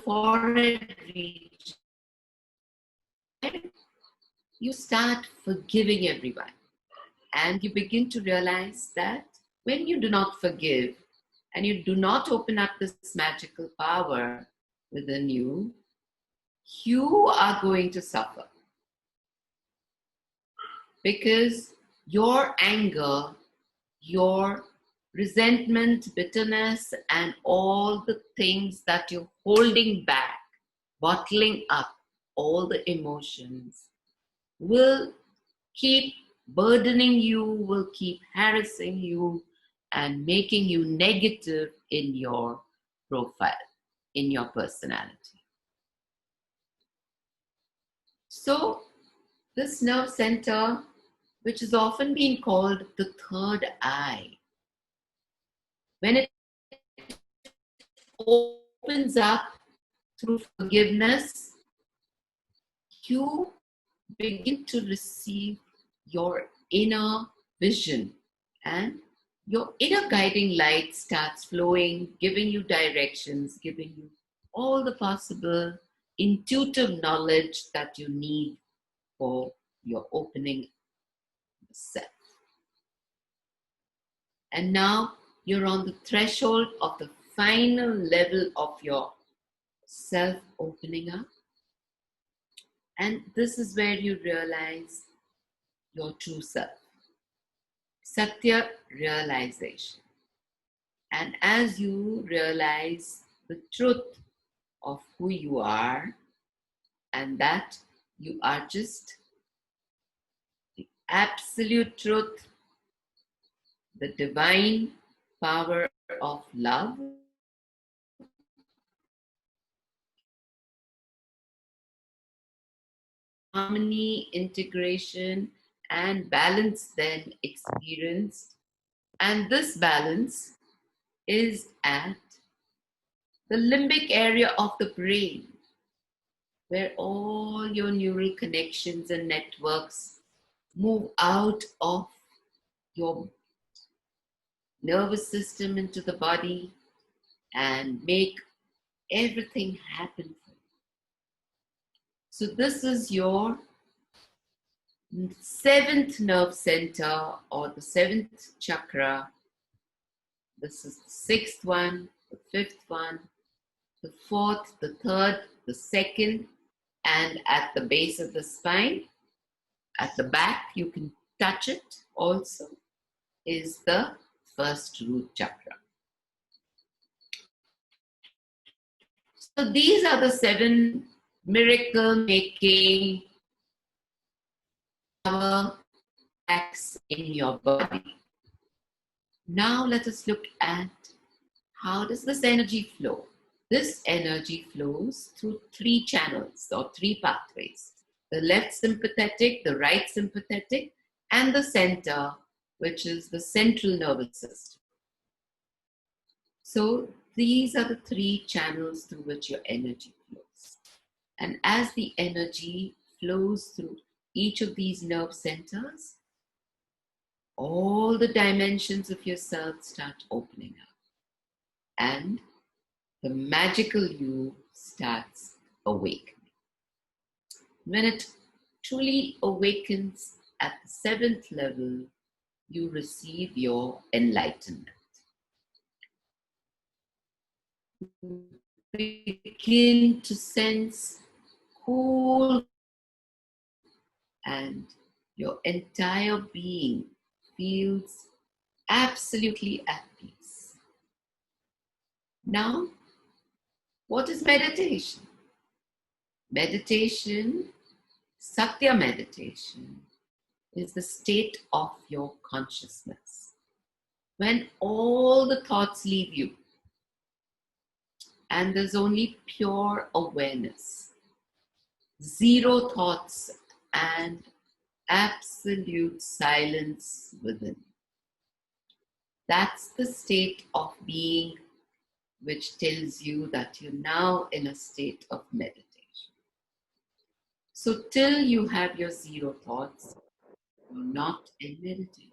Forehead region, you start forgiving everyone, and you begin to realize that when you do not forgive and you do not open up this magical power within you, you are going to suffer. Because your anger, your resentment, bitterness, and all the things that you're holding back, bottling up, all the emotions, will keep burdening you, will keep harassing you, and making you negative in your profile, in your personality. So, this nerve center, which is often being called the third eye, when it opens up through forgiveness, you begin to receive your inner vision, and your inner guiding light starts flowing, giving you directions, giving you all the possible intuitive knowledge that you need for your opening self. And now you're on the threshold of the final level of your self opening up. And this is where you realize your true self. Satya, realization. And as you realize the truth of who you are, and that you are just the absolute truth, the divine power of love, harmony, integration, and balance then experienced. And this balance is at the limbic area of the brain, where all your neural connections and networks move out of your nervous system into the body and make everything happen for you. So this is your seventh nerve center, or the seventh chakra. This is the sixth one, the fifth one, the fourth, the third, the second, and at the base of the spine, at the back, you can touch it also, is the first root chakra. So these are the seven miracle-making power acts in your body. Now let us look at how does this energy flow. This energy flows through three channels or three pathways. The left sympathetic, the right sympathetic, and the center, which is the central nervous system. So these are the three channels through which your energy flows. And as the energy flows through each of these nerve centers, all the dimensions of yourself start opening up. And the magical you starts awakening. When it truly awakens at the seventh level, you receive your enlightenment. You begin to sense cool, and your entire being feels absolutely at peace. Now, what is meditation? Meditation, Satya meditation, is the state of your consciousness. When all the thoughts leave you and there's only pure awareness, zero thoughts and absolute silence within. That's the state of being which tells you that you're now in a state of meditation. So till you have your zero thoughts, you're not in meditation.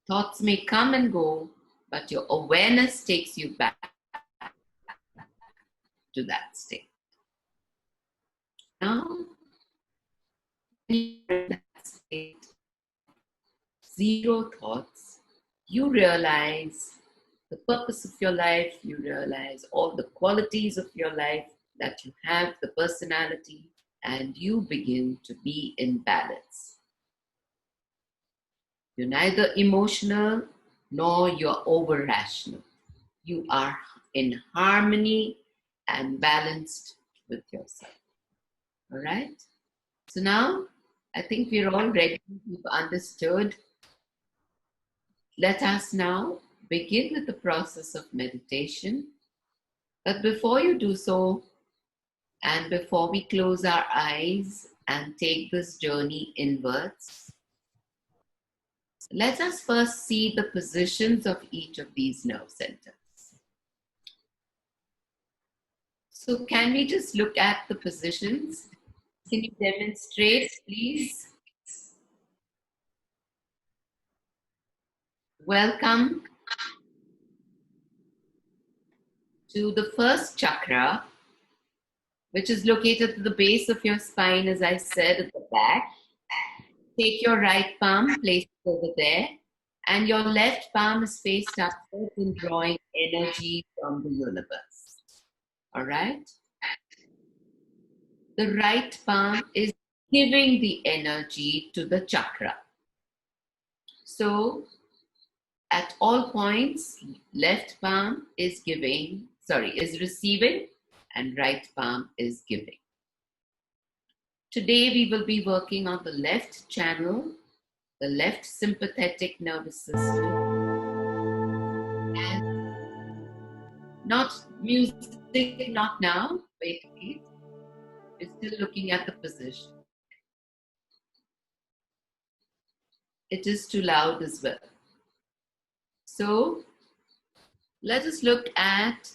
Thoughts may come and go, but your awareness takes you back to that state. Now, in that state, zero thoughts, you realize the purpose of your life, you realize all the qualities of your life that you have, the personality, and you begin to be in balance. You're neither emotional nor you're over rational. You are in harmony and balanced with yourself. All right? So now, I think we're all ready. We've understood. Let us now begin with the process of meditation. But before you do so, and before we close our eyes and take this journey inwards, let us first see the positions of each of these nerve centers. So can we just look at the positions? Can you demonstrate, please? Welcome to the first chakra, which is located at the base of your spine, as I said, at the back. Take your right palm, place it over there, and your left palm is faced upwards and drawing energy from the universe. All right? The right palm is giving the energy to the chakra. So, at all points, left palm is receiving, and right palm is giving. Today we will be working on the left channel, the left sympathetic nervous system, and not music, not now. Wait, please. We're still looking at the position. It is too loud as well. So let us look at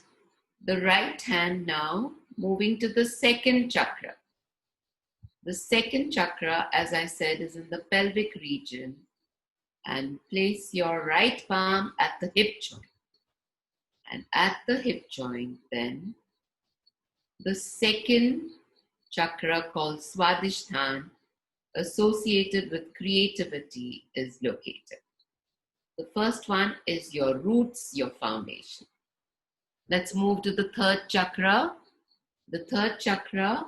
the right hand now, moving to the second chakra. The second chakra, as I said, is in the pelvic region, and place your right palm at the hip joint. And at the hip joint, then, the second chakra called Swadhishthana, associated with creativity, is located. The first one is your roots, your foundation. Let's move to the third chakra. The third chakra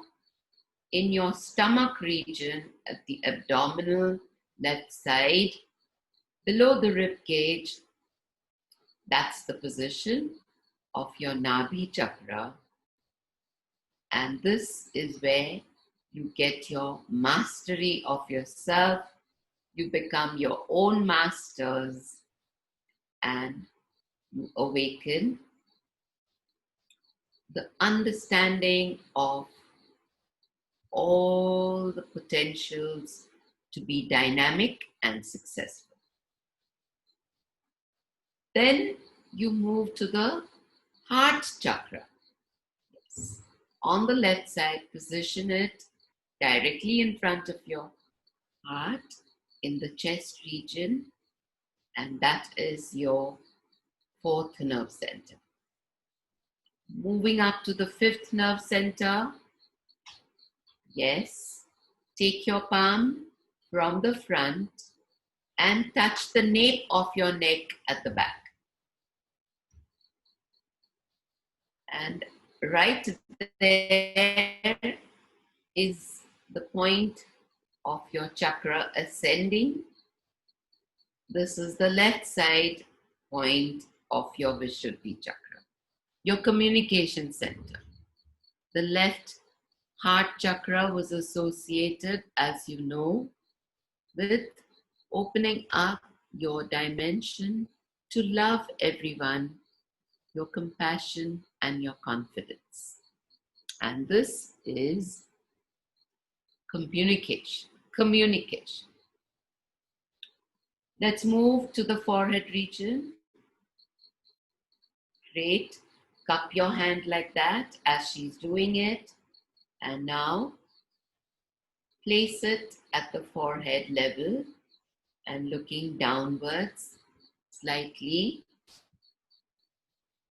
in your stomach region at the abdominal left side, below the rib cage. That's the position of your Nabhi Chakra. And this is where you get your mastery of yourself. You become your own masters and you awaken the understanding of all the potentials to be dynamic and successful. Then you move to the heart chakra. Yes. On the left side, position it directly in front of your heart in the chest region, and that is your fourth nerve center. Moving up to the fifth nerve center. Yes, take your palm from the front and touch the nape of your neck at the back. And right there is the point of your chakra ascending. This is the left side point of your Vishuddhi Chakra, your communication center. The left heart chakra was associated, as you know, with opening up your dimension to love everyone, your compassion and your confidence. And this is communication. Let's move to the forehead region. Great. Cup your hand like that as she's doing it. And now place it at the forehead level and looking downwards slightly.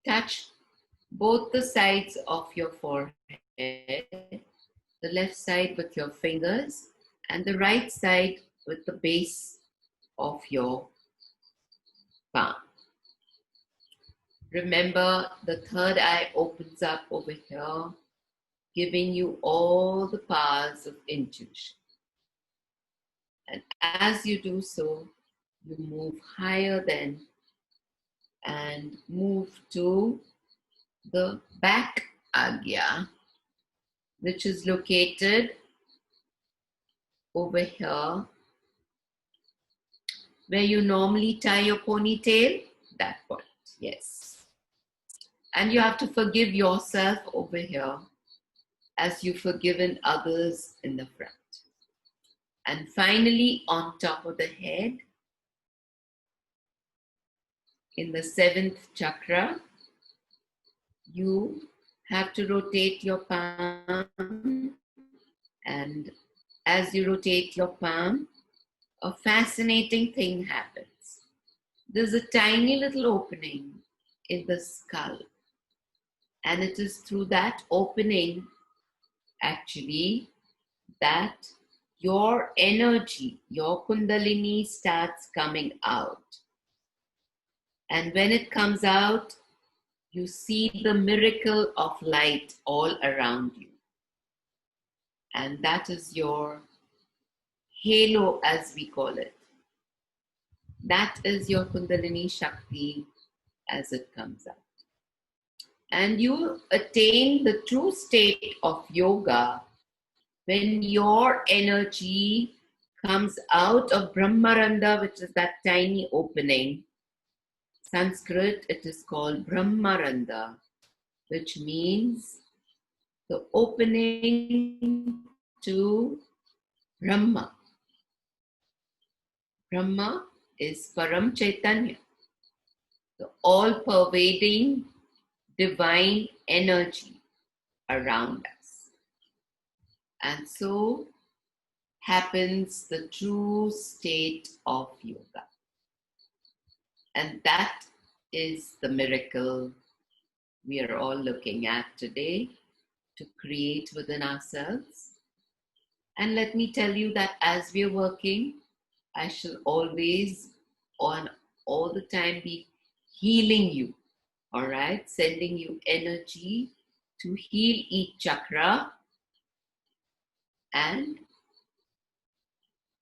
Touch both the sides of your forehead, the left side with your fingers and the right side with the base of your palm. Remember, the third eye opens up over here, giving you all the powers of intuition. And as you do so, you move higher then and move to the back agya, which is located over here, where you normally tie your ponytail, that point, yes. And you have to forgive yourself over here as you've forgiven others in the front. And finally, on top of the head, in the seventh chakra, you have to rotate your palm, and as you rotate your palm, a fascinating thing happens. there's a tiny little opening in the skull. And it is through that opening, actually, that your energy, your Kundalini starts coming out. And when it comes out, you see the miracle of light all around you. And that is your halo, as we call it. That is your Kundalini Shakti as it comes out. And you attain the true state of yoga when your energy comes out of Brahmaranda, which is that tiny opening. Sanskrit, it is called Brahmaranda, which means the opening to Brahma. Brahma is Param Chaitanya, the all-pervading divine energy around us. And so happens the true state of yoga. And that is the miracle we are all looking at today to create within ourselves. And let me tell you that as we are working, I shall always, all the time, be healing you. All right, sending you energy to heal each chakra. And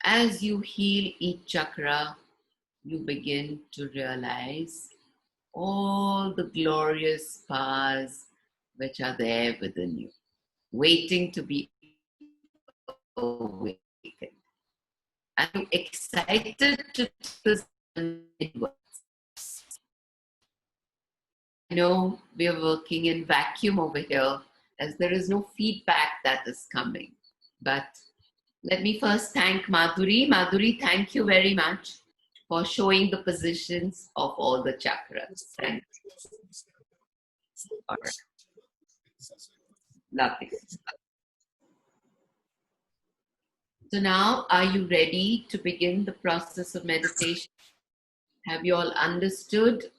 as you heal each chakra, you begin to realize all the glorious powers which are there within you, waiting to be awakened. I'm excited to this inwards. I know we are working in vacuum over here as there is no feedback that is coming. But let me first thank Madhuri. Madhuri, thank you very much for showing the positions of all the chakras. Thank you. All right. Lovely. So now, are you ready to begin the process of meditation? Have you all understood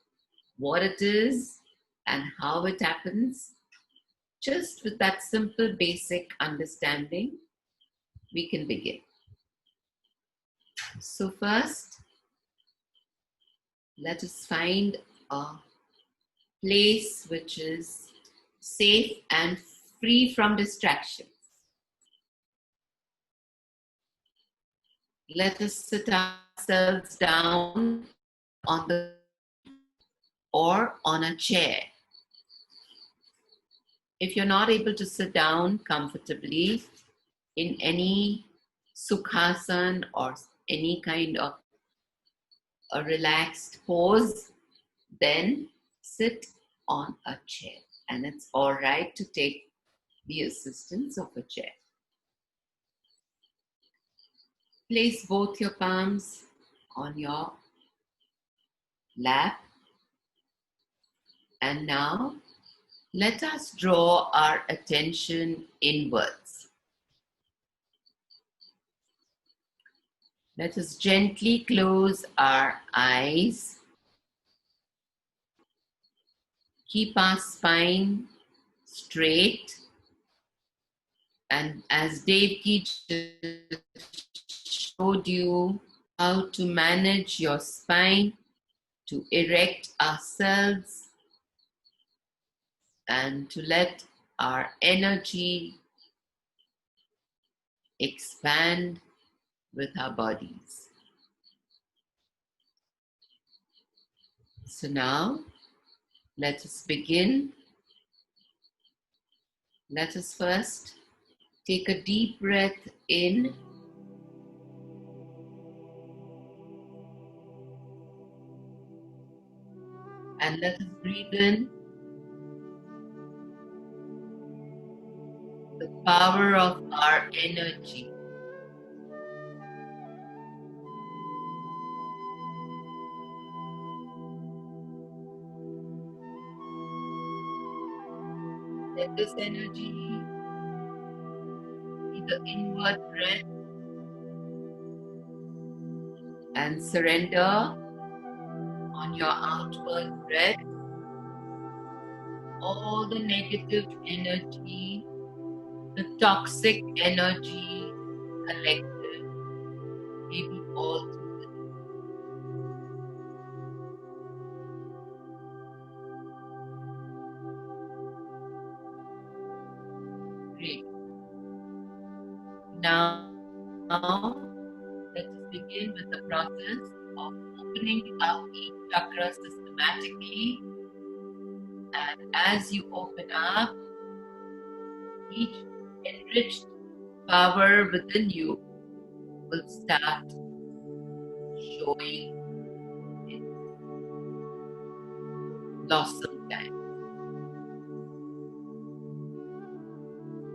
what it is and how it happens? Just with that simple basic understanding, we can begin. So first, let us find a place which is safe and free from distractions. Let us sit ourselves down on the or on a chair. If you're not able to sit down comfortably in any sukhasana or any kind of a relaxed pose, then sit on a chair. And it's all right to take the assistance of a chair. Place both your palms on your lap. And now, let us draw our attention inwards. Let us gently close our eyes. Keep our spine straight. And as Devki showed you how to manage your spine, to erect ourselves, and to let our energy expand with our bodies. So now, let us begin. Let us first take a deep breath in. And let us breathe in the power of our energy. Let this energy be the inward breath and surrender On your outward breath, all the negative energy, the toxic energy collected, maybe all through the day. Great. Now, let us begin with the process of opening up each chakra systematically. And as you open up, each enriched power within you will start showing its blossom time.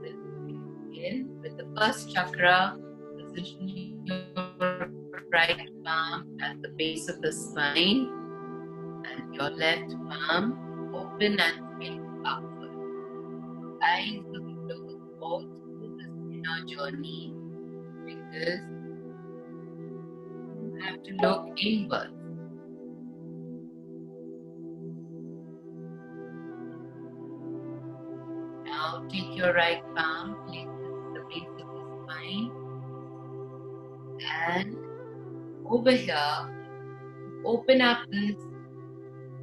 Let's begin with the first chakra. Position your right palm at the base of the spine and your left palm open and face upward. Eyes will be closed all through this inner journey because you have to look inwards. Now take your right palm, place it at the base of the spine, and over here, open up this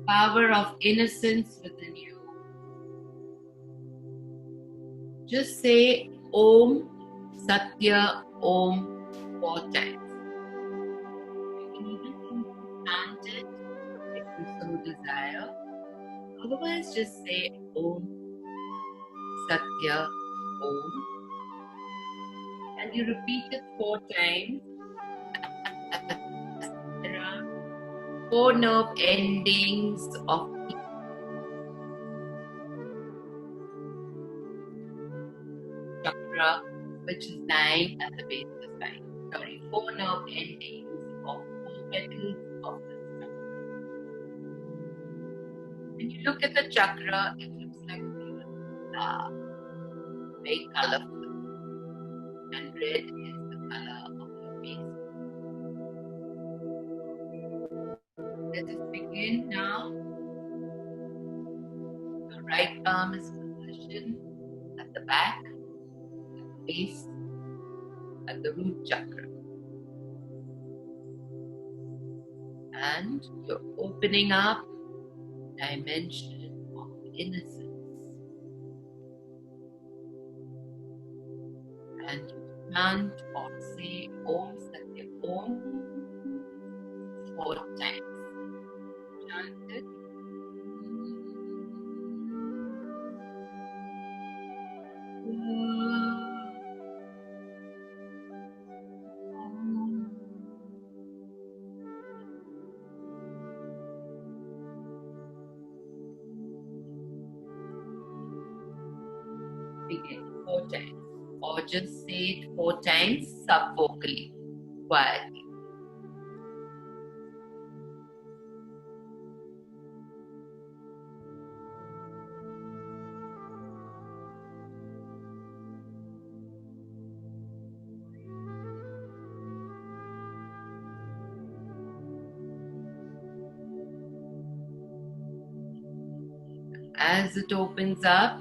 power of innocence within you. Just say Om Satya Om 4 times. You can even chant it if you so desire. Otherwise, just say Om Satya Om. And you repeat it 4 times. There are 4 nerve endings of each chakra, which is lying at the base of the spine. Sorry, 4 nerve endings of 4 petals of this chakra. When you look at the chakra, it looks like a beautiful flower, very colorful, and red is the color of your base. Let us begin now. Your right palm is positioned at the back, at the base, at the root chakra. And you're opening up dimension of innocence. And you chant or say Om Satya Om 4 times. Chant it. Begin 4 times, or just say it 4 times sub-vocally, quietly. As it opens up,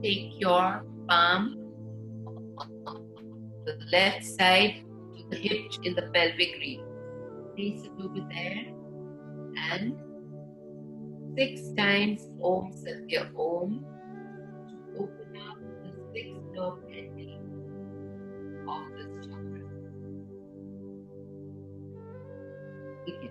take your palm on the left side to the hip in the pelvic region. Place it over there and 6 times Om Satya Om to open up the 6 nerve endings of this chakra. Begin.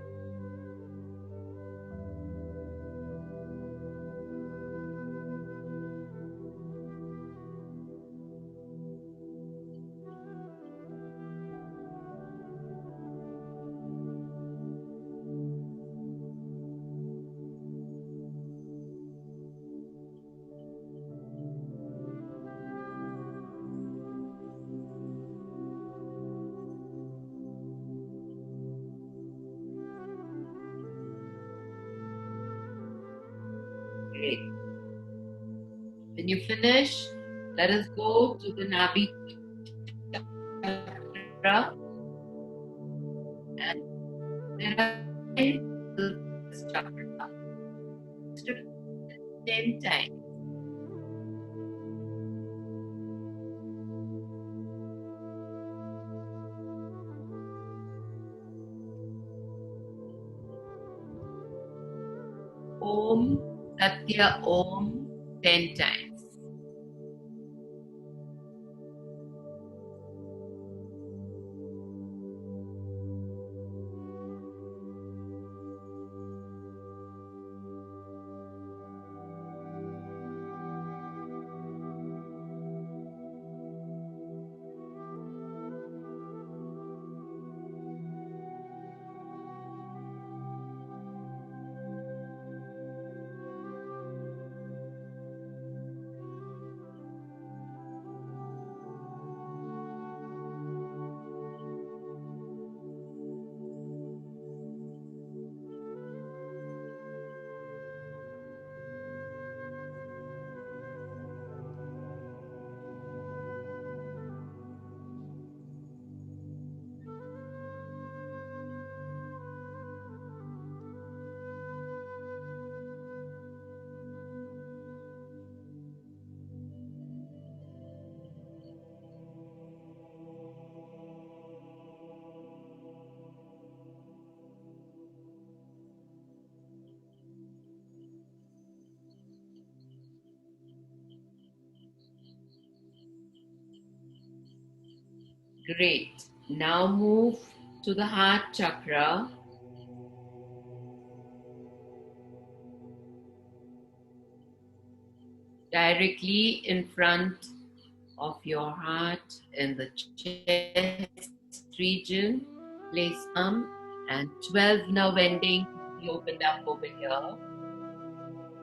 Great. When you finish, let us go to the Nabhi Chakra and there are 10 First Chakra. 10 times. Om Satya Om 10 times. Great. Now move to the heart chakra. Directly in front of your heart in the chest region. Place arm and 12 nerve endings be opened up over here.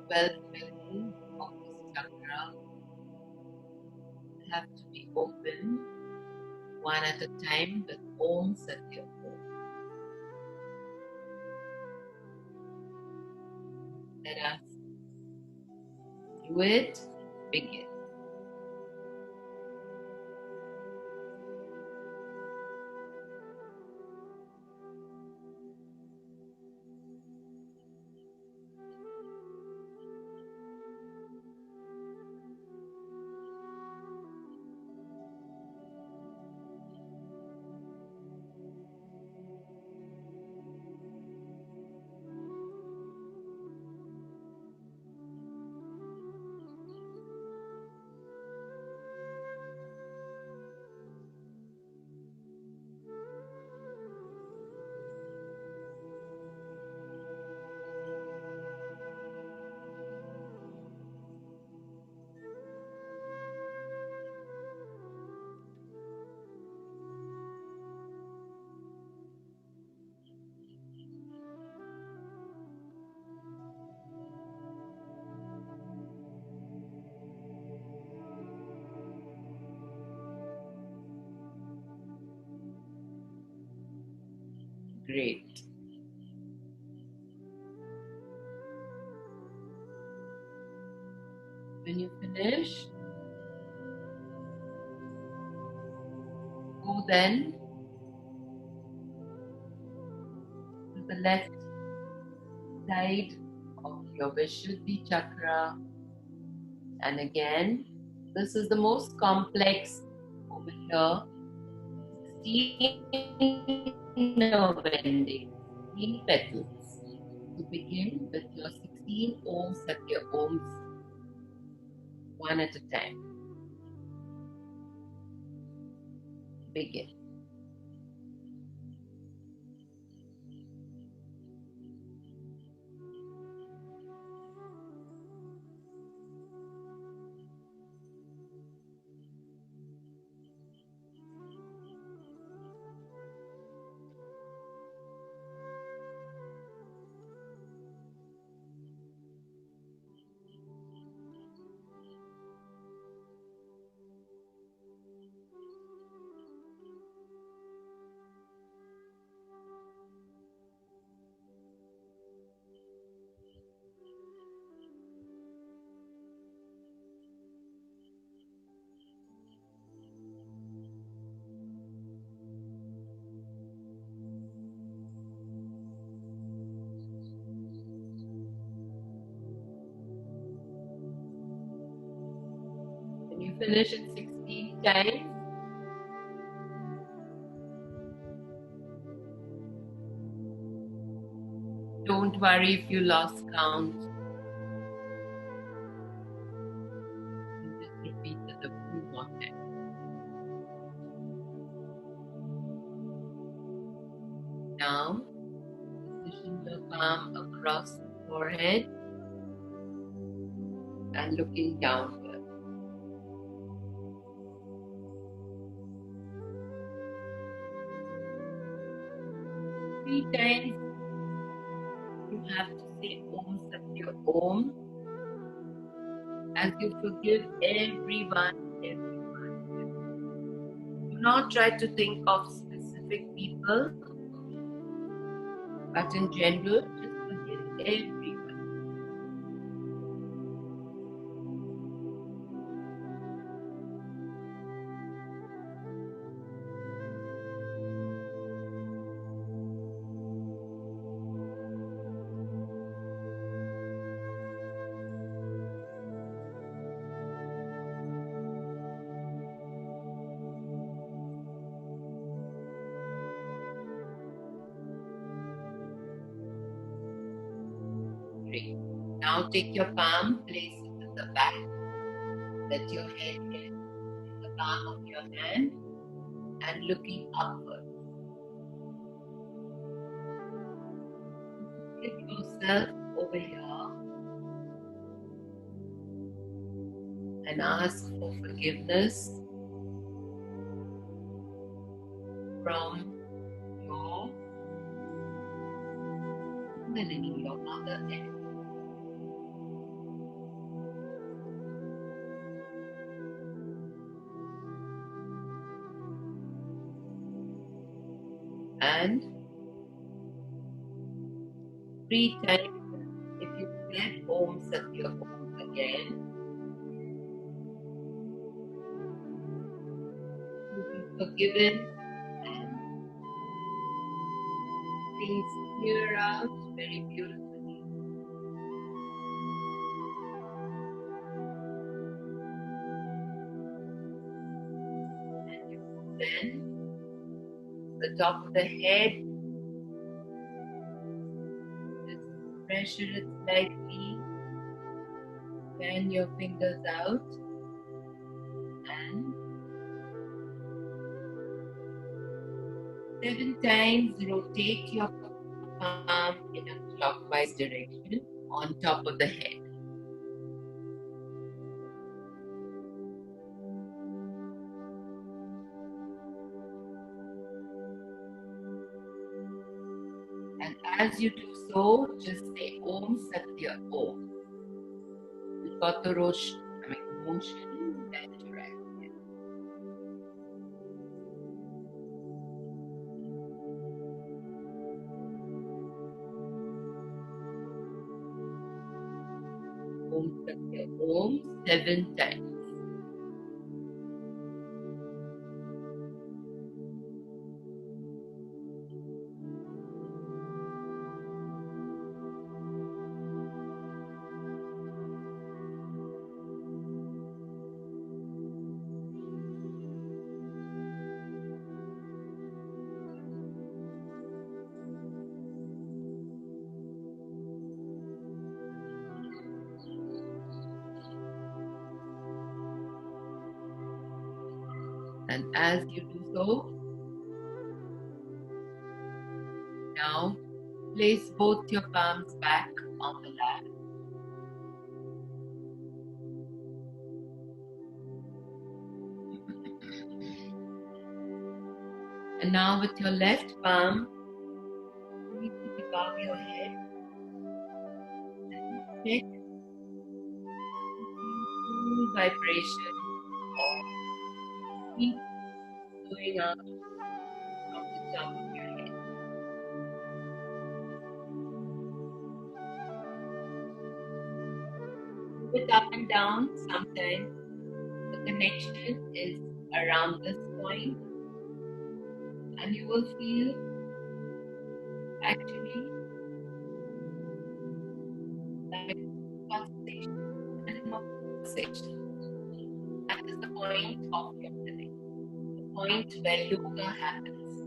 12 endings of this chakra have to be opened one at a time with Om Satya Om. Let us do it. Begin. Great. When you finish, go then to the left side of your Vishuddhi Chakra. And again, this is the most complex over here. 16 nerve endings, 16 petals. To begin with your 16 Om Satya Oms, one at a time. Begin. finish it 16 times. Don't worry if you lost count. You just repeat it a few more times. Now, position your palm across the forehead and looking downward. Three times you have to say Om Satya Om as you forgive everyone. Do not try to think of specific people, but in general, just forgive everyone. Great. Now take your palm, place it at the back. Let your head get in the palm of your hand and looking upward. Give yourself over here and ask for forgiveness from your Kundalini, your mother earth. And 3 times, if you said Om Satya Om again, you'll be forgiven and things clear out very beautifully. And you then the top of the head, just pressure it slightly, fan your fingers out, and 7 times rotate your palm in a clockwise direction on top of the head. And as you do so, just say Om Satya Om. You've got the motion left to right. Om Satya Om 7 times. And as you do so, now place both your palms back on the lap. And now with your left palm, reach above your head and check cool vibration of heat going up from the top of your head. Move it up and down. Sometimes the connection is around this point, and you will feel actually like pulsation and pulsation. That is the point of your living, the point where yoga happens.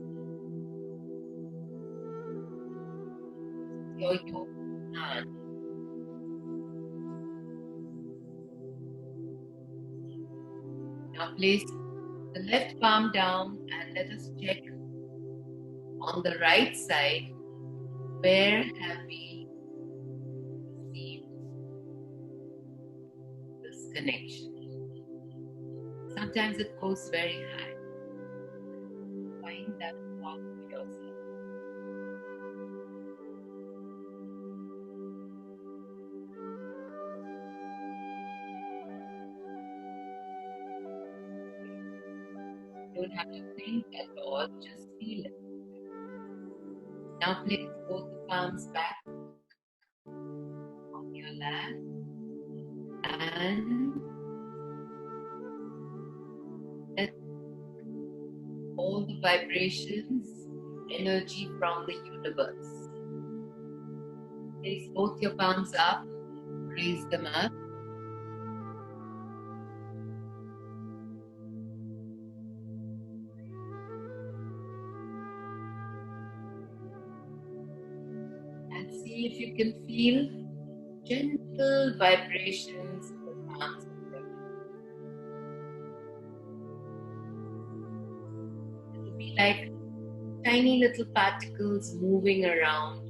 Your yoga stand. Now place the left palm down and let us check on the right side, where have we received this connection? Sometimes it goes very high. Find that spot for yourself. You don't have to think at all, just feel it. Now place both the palms back on your lap and let all the vibrations, energy from the universe. Place both your palms up, raise them up. And see if you can feel gentle vibrations in the palms of your hands. It will be like tiny little particles moving around.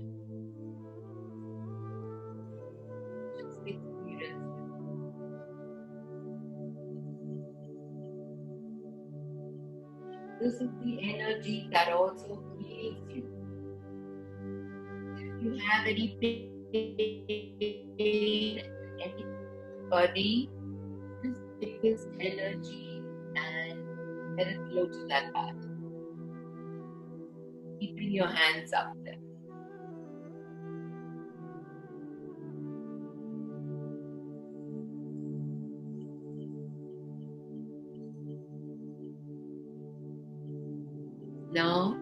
Just experience it. This is the energy that also heals you. If you have any pain, any body, just take this energy and let it flow to that part. Keeping your hands up there. Now,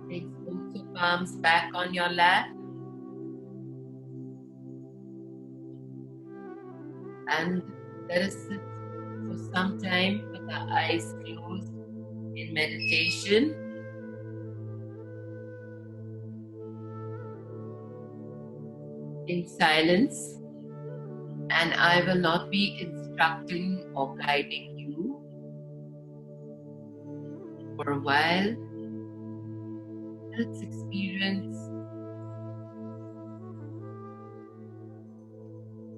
place both your palms back on your lap and let us sit for some time with our eyes closed in meditation. In silence, and I will not be instructing or guiding you. For a while, let's experience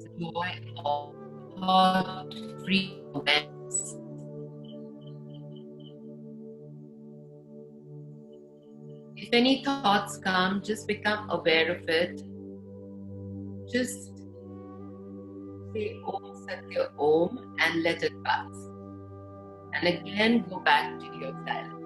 the joy of thought-free awareness. If any thoughts come, just become aware of it. Just say Om Satya Om and let it pass. And again go back to your silence.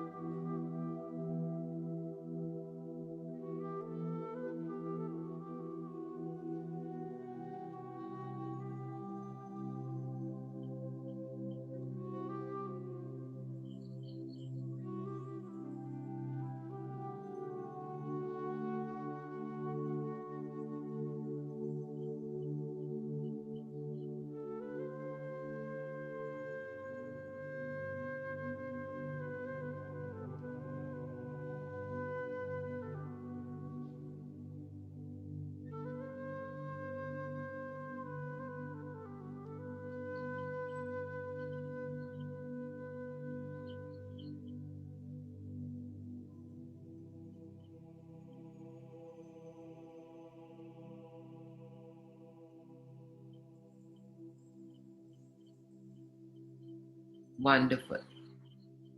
Wonderful.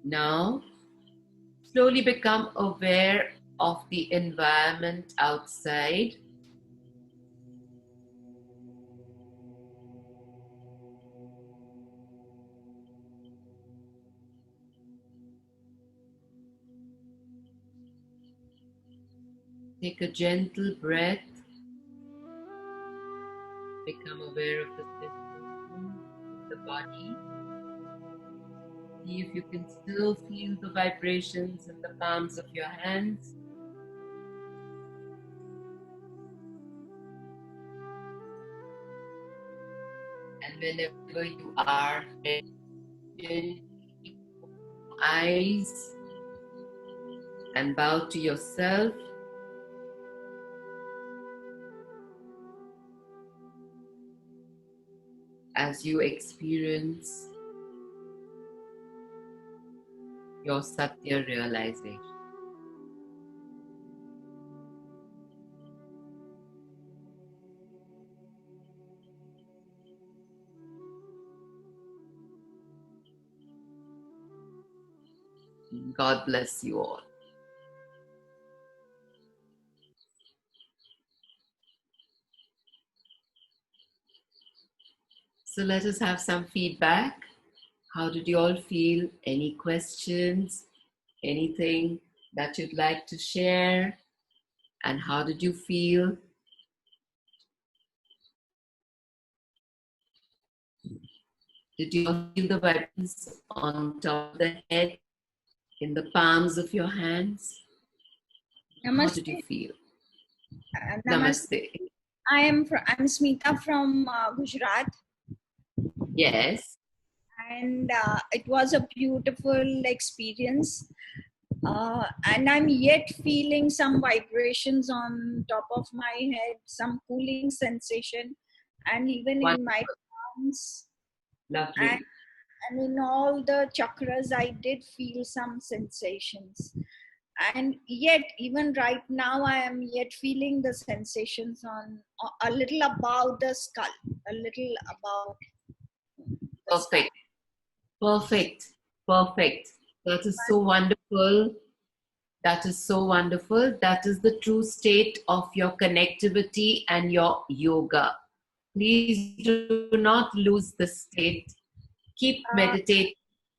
Now, slowly become aware of the environment outside. Take a gentle breath. Become aware of the sensation in the body. See if you can still feel the vibrations in the palms of your hands. And whenever you are ready, Eyes and bow to yourself. As you experience your Satya realization. God bless you all. So let us have some feedback. How did you all feel? Any questions? Anything that you'd like to share? And how did you feel? Did you all feel the vibrations on top of the head, in the palms of your hands? How did you feel? Namaste. I'm Smita from Gujarat, Yes. and it was a beautiful experience. And I'm yet feeling some vibrations on top of my head, some cooling sensation, and even in my palms. Lovely. And in all the chakras, I did feel some sensations. And yet, even right now, I am yet feeling the sensations on a little above the skull, a little above. Perfect. Perfect. Perfect. That is so wonderful. That is so wonderful. That is the true state of your connectivity and your yoga. Please do not lose the state. Keep meditating.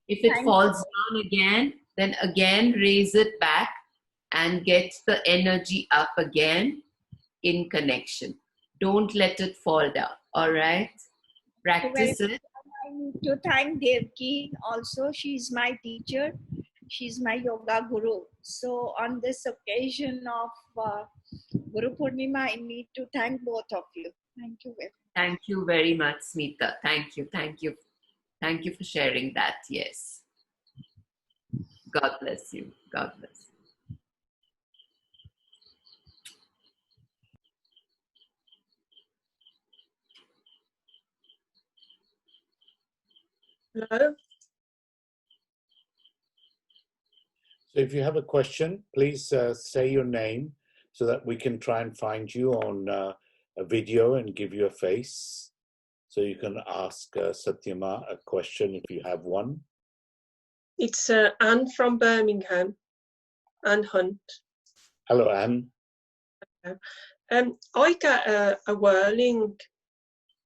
If it falls down again, then again raise it back and get the energy up again in connection. Don't let it fall down. All right? Practice it. I need to thank Devki also. She's my teacher. She's my yoga guru. So on this occasion of Guru Purnima, I need to thank both of you. Thank you very much. Thank you very much, Smita. Thank you. Thank you. Thank you for sharing that. Yes. God bless you. God bless you. Hello. So if you have a question, please say your name so that we can try and find you on a video and give you a face. So you can ask Satyama a question if you have one. It's Anne from Birmingham. Anne Hunt. Hello, Anne. I get a whirling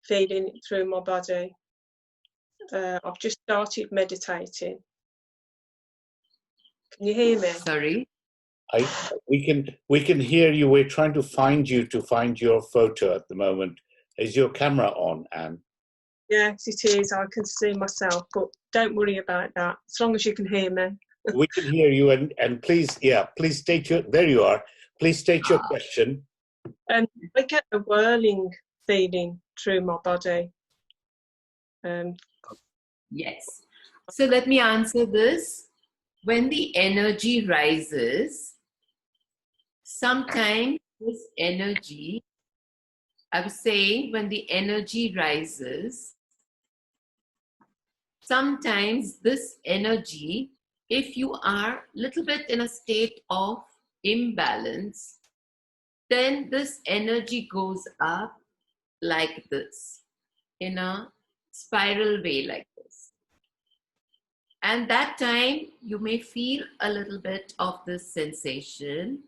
feeling through my body. I've just started meditating. Can you hear me? Sorry? We can hear you. We're trying to find you to find your photo at the moment. Is your camera on, Anne? Yes, it is. I can see myself, but don't worry about that. As long as you can hear me. We can hear you, and please state your. There you are. Please state your question. I get a whirling feeling through my body. Yes. So let me answer this. When the energy rises, sometimes this energy, I was saying, when the energy rises, sometimes this energy, if you are a little bit in a state of imbalance, then this energy goes up like this, in a spiral way like this. And that time you may feel a little bit of this sensation,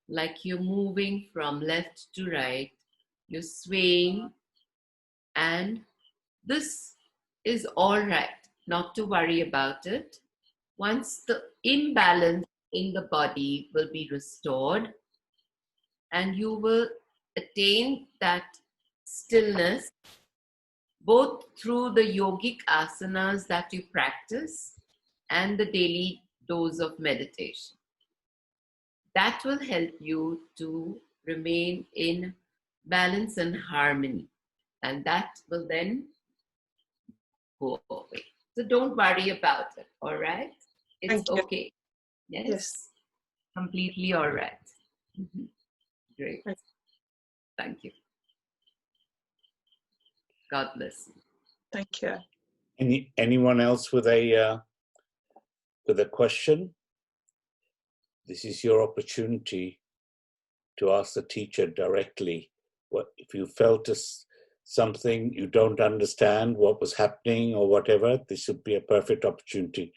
like you're moving from left to right, you're swaying, and this is all right, not to worry about it. Once the imbalance in the body will be restored, and you will attain that stillness both through the yogic asanas that you practice and the daily dose of meditation. That will help you to remain in balance and harmony, and that will then go away. So don't worry about it, all right? It's Thank you. okay. Yes? Yes. Completely all right. Great. Thank Thank you. God bless you. Thank you. Anyone else with a question? This is your opportunity to ask the teacher directly. What if you felt something you don't understand what was happening or whatever? This would be a perfect opportunity.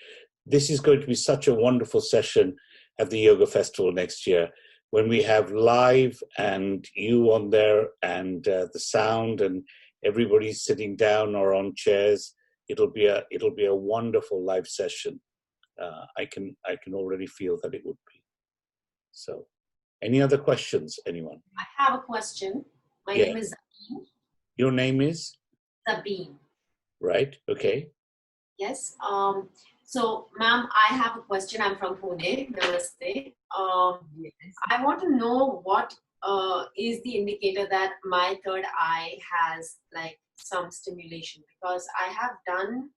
This is going to be such a wonderful session at the Yoga Festival next year, when we have live and you on there and the sound and everybody sitting down or on chairs. It'll be a wonderful live session. I can already feel that it would be. So, any other questions, anyone? I have a question. My Yeah. name is Sabine. Your name is? Sabine. Right, okay. Yes. So, ma'am, I have a question. I'm from Pune. Namaste. Yes. I want to know what is the indicator that my third eye has like some stimulation, because I have done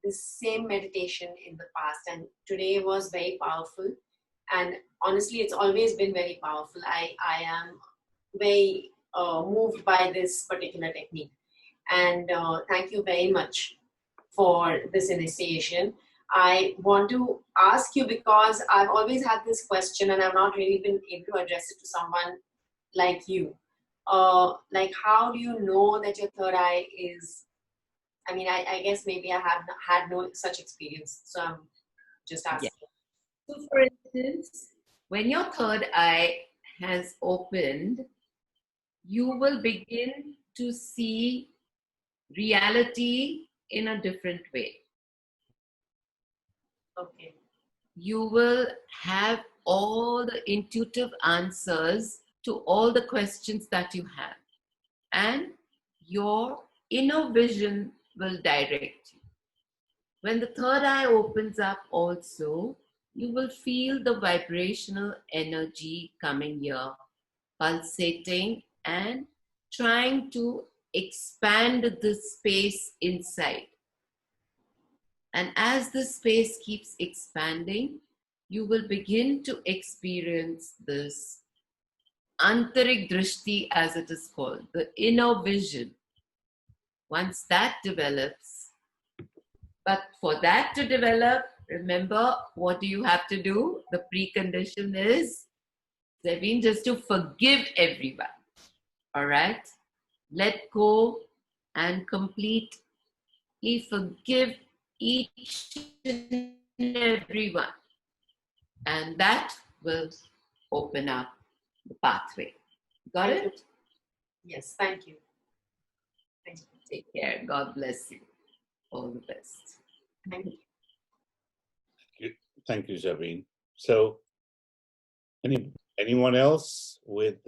this same meditation in the past and today was very powerful, and honestly it's always been very powerful. I am very moved by this particular technique, and thank you very much for this initiation. I want to ask you, because I've always had this question and I've not really been able to address it to someone like you. Like, how do you know that your third eye is, I mean, I guess maybe I have had no such experience, so I'm just asking. So for instance, when your third eye has opened, you will begin to see reality in a different way. Okay. You will have all the intuitive answers to all the questions that you have, and your inner vision will direct you. When the third eye opens up also, you will feel the vibrational energy coming here, pulsating and trying to expand the space inside. And as the space keeps expanding, you will begin to experience this Antarik Drishti, as it is called, the inner vision. Once that develops, but for that to develop, remember, what do you have to do? The precondition is, Sevin, just to forgive everyone. All right? Let go and completely forgive each and everyone. And that will open up the pathway. Got Thank it? Yes, thank you. Thank you. Take care. God bless you. All the best. Thank you. Thank you, Zabine. So, anyone else with,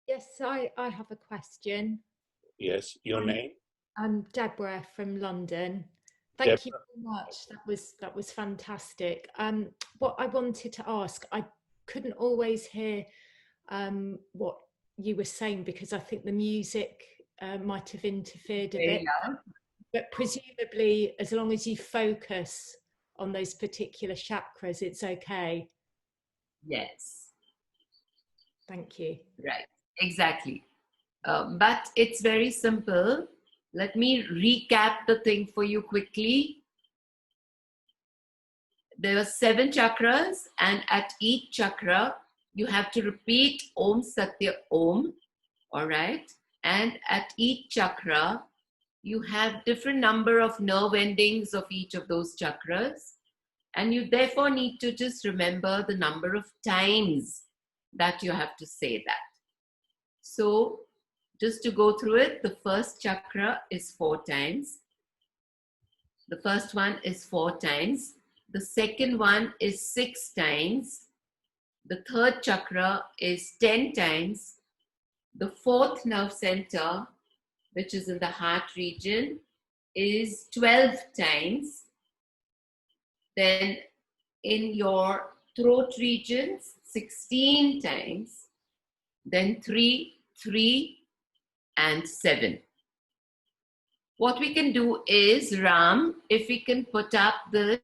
Yes, I have a question. yes, your name? I'm Deborah from London. Deborah. Thank you very much. That was fantastic. What I wanted to ask, I couldn't always hear what you were saying because I think the music might have interfered a bit. But presumably, as long as you focus on those particular chakras, it's okay. Yes. Thank you. Right. Exactly. But it's very simple. Let me recap the thing for you quickly. There are 7 chakras, and at each chakra, you have to repeat Om Satya Om. All right. And at each chakra, you have different number of nerve endings of each of those chakras. And you therefore need to just remember the number of times that you have to say that. So just to go through it, the first chakra is 4 times. The first one is 4 times. The second one is 6 times. The third chakra is 10 times. The fourth nerve center, which is in the heart region, is 12 times. Then in your throat regions, 16 times. Then 3, 3, and 7. What we can do is, Ram, if we can put up this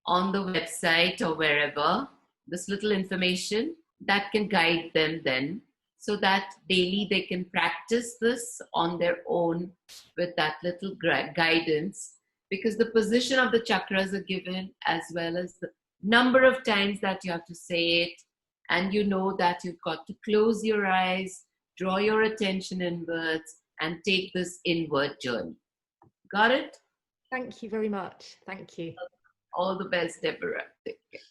on the website or wherever, this little information that can guide them then, so that daily they can practice this on their own with that little guidance, because the position of the chakras are given as well as the number of times that you have to say it, and you know that you've got to close your eyes, draw your attention inwards, and take this inward journey. Got it? Thank you very much. Thank you. All the best, Deborah. Take care.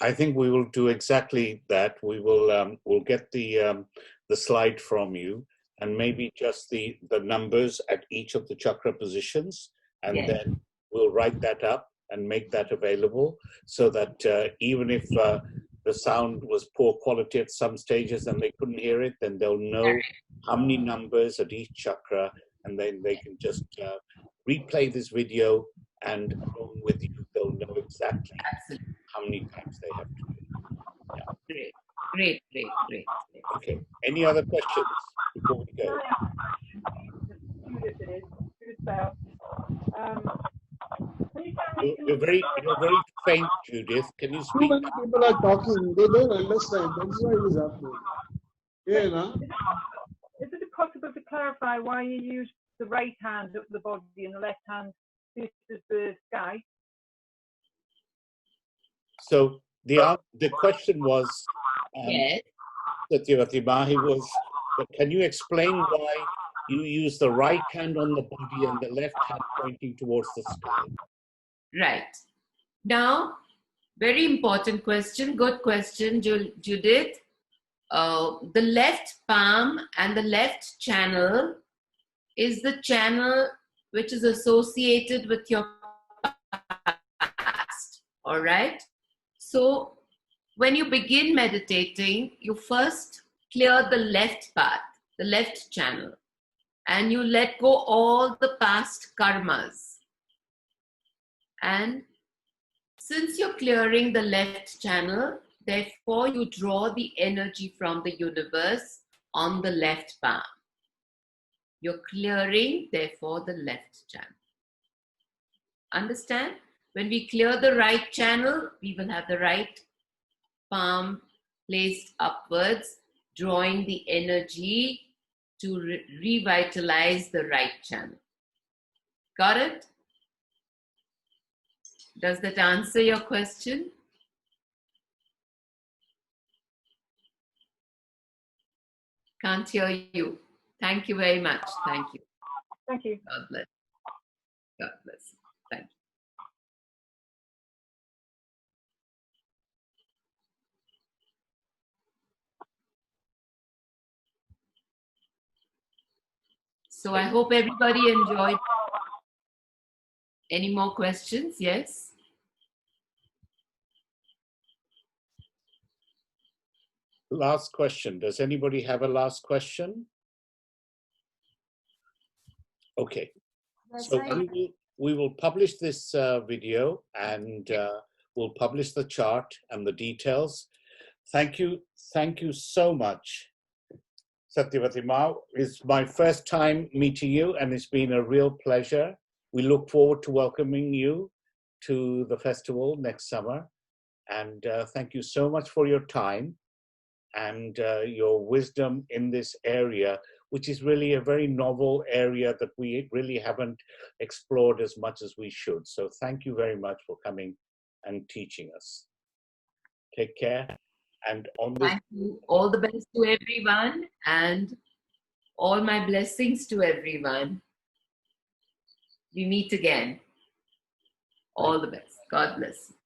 I think we will do exactly that. We will we'll get the slide from you, and maybe just the numbers at each of the chakra positions, and Yes. then we'll write that up and make that available, so that even if the sound was poor quality at some stages and they couldn't hear it, then they'll know how many numbers at each chakra, and then they can just replay this video, and along with you, they'll know exactly how many times they have to do it. Yeah. Great. Okay. Any other questions before we go? You're very faint, Judith. Can you Too speak? many people are talking. They don't understand. That's why it is happening. Yeah, no? Is it possible to clarify why you use the right hand up the body and the left hand faces the sky? So the question was, Yes. Satyavati Mahi, was, can you explain why you use the right hand on the body and the left hand pointing towards the sky? Right. Now, very important question. Good question, Judith. The left palm and the left channel is the channel which is associated with your past. All right. So when you begin meditating, you first clear the left path, the left channel, and you let go all the past karmas. And since you're clearing the left channel, therefore you draw the energy from the universe on the left palm. You're clearing, therefore, the left channel. Understand? When we clear the right channel, we will have the right palm placed upwards, drawing the energy to revitalize the right channel. Got it? Does that answer your question? Can't hear you. Thank you very much. Thank you. Thank you. God bless. God bless. Thank you. So I hope everybody enjoyed. Any more questions? Yes? Last question. Does anybody have a last question? Okay. So we will publish this video, and we'll publish the chart and the details. Thank you so much, Satyavati Ma. It's my first time meeting you, and it's been a real pleasure. We look forward to welcoming you to the festival next summer. And thank you so much for your time and your wisdom in this area, which is really a very novel area that we really haven't explored as much as we should. So thank you very much for coming and teaching us. Take care. And on this, Thank you. All the best to everyone, and all my blessings to everyone. We meet again. All the best. God bless you.